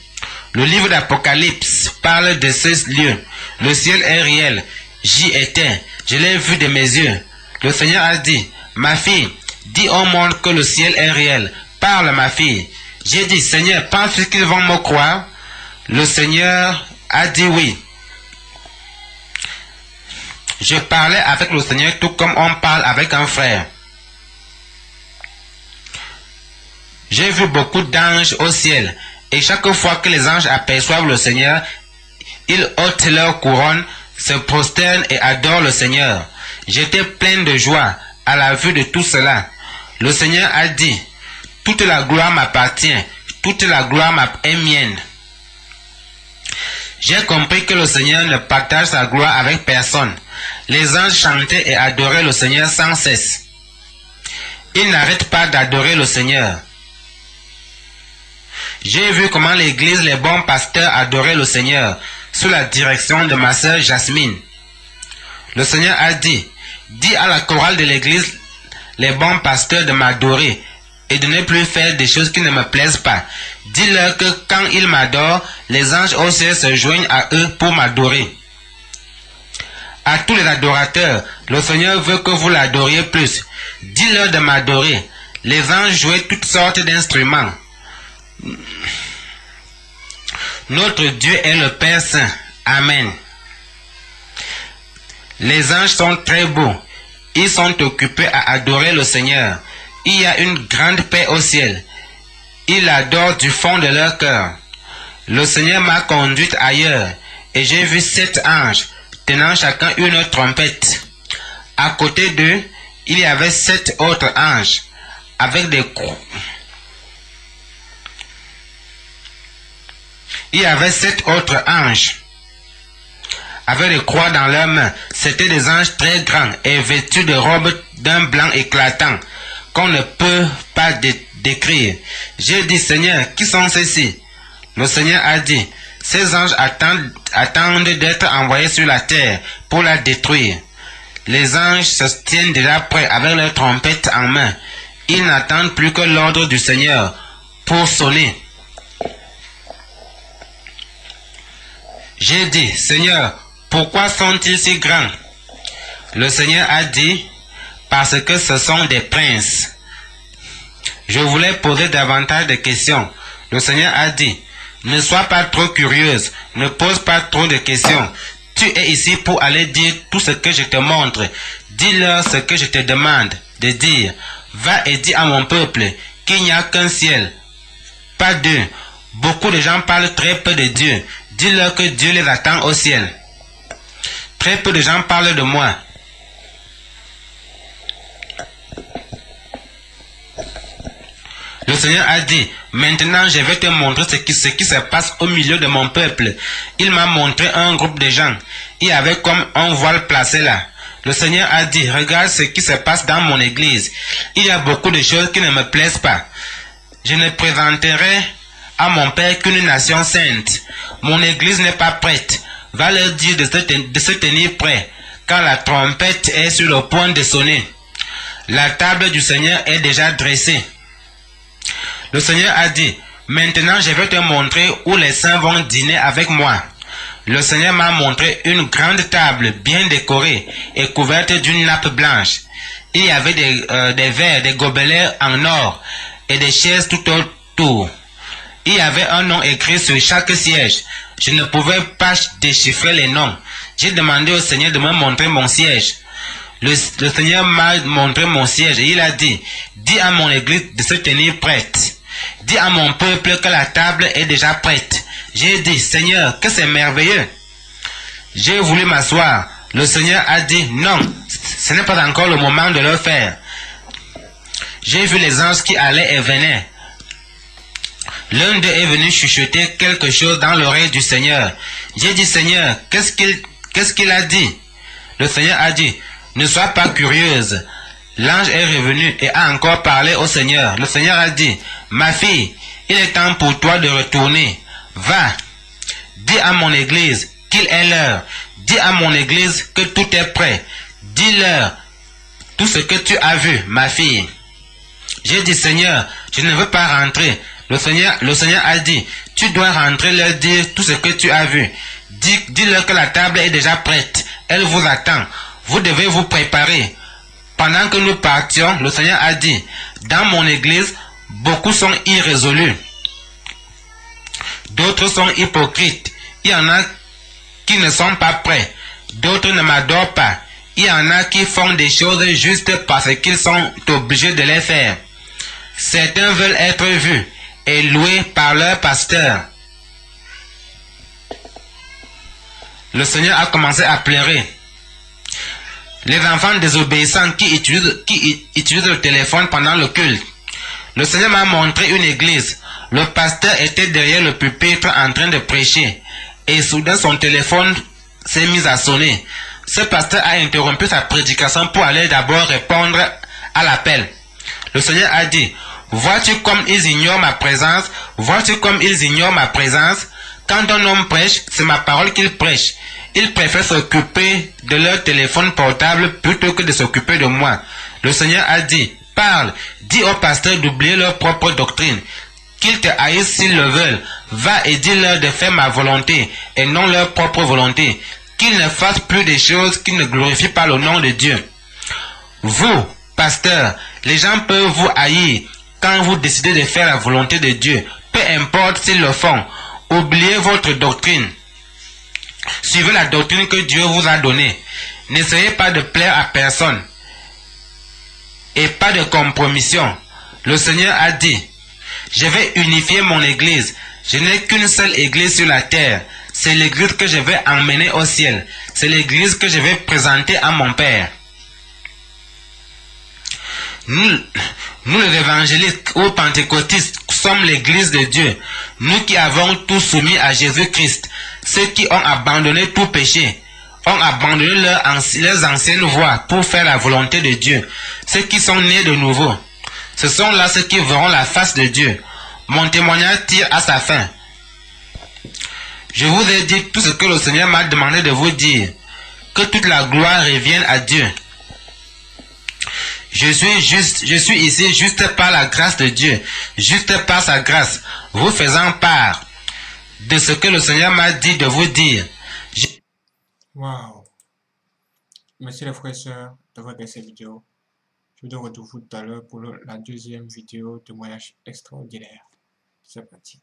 Le livre d'Apocalypse parle de ce lieu. Le ciel est réel. J'y étais. Je l'ai vu de mes yeux. Le Seigneur a dit, ma fille, dis au monde que le ciel est réel. Parle, ma fille. J'ai dit, Seigneur, penses-tu qu'ils vont me croire? Le Seigneur a dit oui. Je parlais avec le Seigneur tout comme on parle avec un frère. J'ai vu beaucoup d'anges au ciel, et chaque fois que les anges aperçoivent le Seigneur, ils ôtent leur couronne, se prosternent et adorent le Seigneur. J'étais plein de joie à la vue de tout cela. Le Seigneur a dit, toute la gloire m'appartient, toute la gloire est mienne. J'ai compris que le Seigneur ne partage sa gloire avec personne. Les anges chantaient et adoraient le Seigneur sans cesse. Ils n'arrêtent pas d'adorer le Seigneur. J'ai vu comment l'église, les bons pasteurs adoraient le Seigneur, sous la direction de ma sœur Jasmine. Le Seigneur a dit, dis à la chorale de l'église, les bons pasteurs de m'adorer, et de ne plus faire des choses qui ne me plaisent pas. Dis-leur que quand ils m'adorent, les anges au ciel se joignent à eux pour m'adorer. À tous les adorateurs, le Seigneur veut que vous l'adoriez plus. Dis-leur de m'adorer. Les anges jouaient toutes sortes d'instruments. Notre Dieu est le Père Saint. Amen. Les anges sont très beaux. Ils sont occupés à adorer le Seigneur. Il y a une grande paix au ciel. Ils l'adorent du fond de leur cœur. Le Seigneur m'a conduite ailleurs, et j'ai vu 7 anges, tenant chacun une trompette. À côté d'eux, il y avait 7 autres anges, avec des croix. Il y avait 7 autres anges, avec des croix dans leurs mains. C'étaient des anges très grands et vêtus de robes d'un blanc éclatant, qu'on ne peut pas décrire. J'ai dit, Seigneur, qui sont ceux-ci? Le Seigneur a dit, ces anges attendent d'être envoyés sur la terre pour la détruire. Les anges se tiennent déjà prêts avec leurs trompettes en main. Ils n'attendent plus que l'ordre du Seigneur pour sonner. J'ai dit, Seigneur, pourquoi sont-ils si grands? Le Seigneur a dit, parce que ce sont des princes. Je voulais poser davantage de questions. Le Seigneur a dit, ne sois pas trop curieuse, ne pose pas trop de questions. Tu es ici pour aller dire tout ce que je te montre. Dis-leur ce que je te demande de dire. Va et dis à mon peuple qu'il n'y a qu'un ciel, pas deux. Beaucoup de gens parlent très peu de Dieu. Dis-leur que Dieu les attend au ciel. Très peu de gens parlent de moi. Le Seigneur a dit, maintenant je vais te montrer ce qui se passe au milieu de mon peuple. Il m'a montré un groupe de gens. Il y avait comme un voile placé là. Le Seigneur a dit, regarde ce qui se passe dans mon église. Il y a beaucoup de choses qui ne me plaisent pas. Je ne présenterai à mon Père qu'une nation sainte. Mon église n'est pas prête. Va leur dire de se tenir prêt, quand la trompette est sur le point de sonner. La table du Seigneur est déjà dressée. Le Seigneur a dit, maintenant je vais te montrer où les saints vont dîner avec moi. Le Seigneur m'a montré une grande table bien décorée et couverte d'une nappe blanche. Il y avait des verres, des gobelets en or et des chaises tout autour. Il y avait un nom écrit sur chaque siège. Je ne pouvais pas déchiffrer les noms. J'ai demandé au Seigneur de me montrer mon siège. Le Seigneur m'a montré mon siège et il a dit, dis à mon église de se tenir prête. Dis à mon peuple que la table est déjà prête. J'ai dit, Seigneur, que c'est merveilleux. J'ai voulu m'asseoir. Le Seigneur a dit, non, ce n'est pas encore le moment de le faire. J'ai vu les anges qui allaient et venaient. L'un d'eux est venu chuchoter quelque chose dans l'oreille du Seigneur. J'ai dit, Seigneur, qu'est-ce qu'il a dit? Le Seigneur a dit, ne sois pas curieuse. L'ange est revenu et a encore parlé au Seigneur. Le Seigneur a dit, ma fille, il est temps pour toi de retourner. Va, dis à mon église qu'il est l'heure. Dis à mon église que tout est prêt. Dis-leur tout ce que tu as vu, ma fille. J'ai dit, Seigneur, je ne veux pas rentrer. Le Seigneur a dit, tu dois rentrer leur dire tout ce que tu as vu. Dis-leur que la table est déjà prête. Elle vous attend. Vous devez vous préparer. Pendant que nous partions, le Seigneur a dit, dans mon église, beaucoup sont irrésolus. D'autres sont hypocrites. Il y en a qui ne sont pas prêts. D'autres ne m'adorent pas. Il y en a qui font des choses juste parce qu'ils sont obligés de les faire. Certains veulent être vus et loués par leur pasteur. Le Seigneur a commencé à pleurer. Les enfants désobéissants qui utilisent le téléphone pendant le culte. Le Seigneur m'a montré une église. Le pasteur était derrière le pupitre en train de prêcher. Et soudain son téléphone s'est mis à sonner. Ce pasteur a interrompu sa prédication pour aller d'abord répondre à l'appel. Le Seigneur a dit, vois-tu comme ils ignorent ma présence? Vois-tu comme ils ignorent ma présence? Quand un homme prêche, c'est ma parole qu'il prêche. Ils préfèrent s'occuper de leur téléphone portable plutôt que de s'occuper de moi. Le Seigneur a dit, parle, dis aux pasteurs d'oublier leur propre doctrine. Qu'ils te haïssent s'ils le veulent. Va et dis-leur de faire ma volonté et non leur propre volonté. Qu'ils ne fassent plus des choses qui ne glorifient pas le nom de Dieu. Vous, pasteurs, les gens peuvent vous haïr quand vous décidez de faire la volonté de Dieu. Peu importe s'ils le font. Oubliez votre doctrine. Suivez la doctrine que Dieu vous a donnée. N'essayez pas de plaire à personne. Et pas de compromission. Le Seigneur a dit, je vais unifier mon église. Je n'ai qu'une seule église sur la terre. C'est l'église que je vais emmener au ciel. C'est l'église que je vais présenter à mon Père. Nous les évangélistes ou pentecôtistes, sommes l'église de Dieu. Nous qui avons tout soumis à Jésus-Christ. Ceux qui ont abandonné tout péché, ont abandonné leurs anciennes voies pour faire la volonté de Dieu. Ceux qui sont nés de nouveau. Ce sont là ceux qui verront la face de Dieu. Mon témoignage tire à sa fin. Je vous ai dit tout ce que le Seigneur m'a demandé de vous dire. Que toute la gloire revienne à Dieu. Je suis ici juste par la grâce de Dieu, juste par sa grâce, vous faisant part de ce que le Seigneur m'a dit de vous dire. Waouh! Merci les frères et sœurs d'avoir regardé cette vidéo. Je vous retrouve tout à l'heure pour la deuxième vidéo témoignage extraordinaire. C'est parti.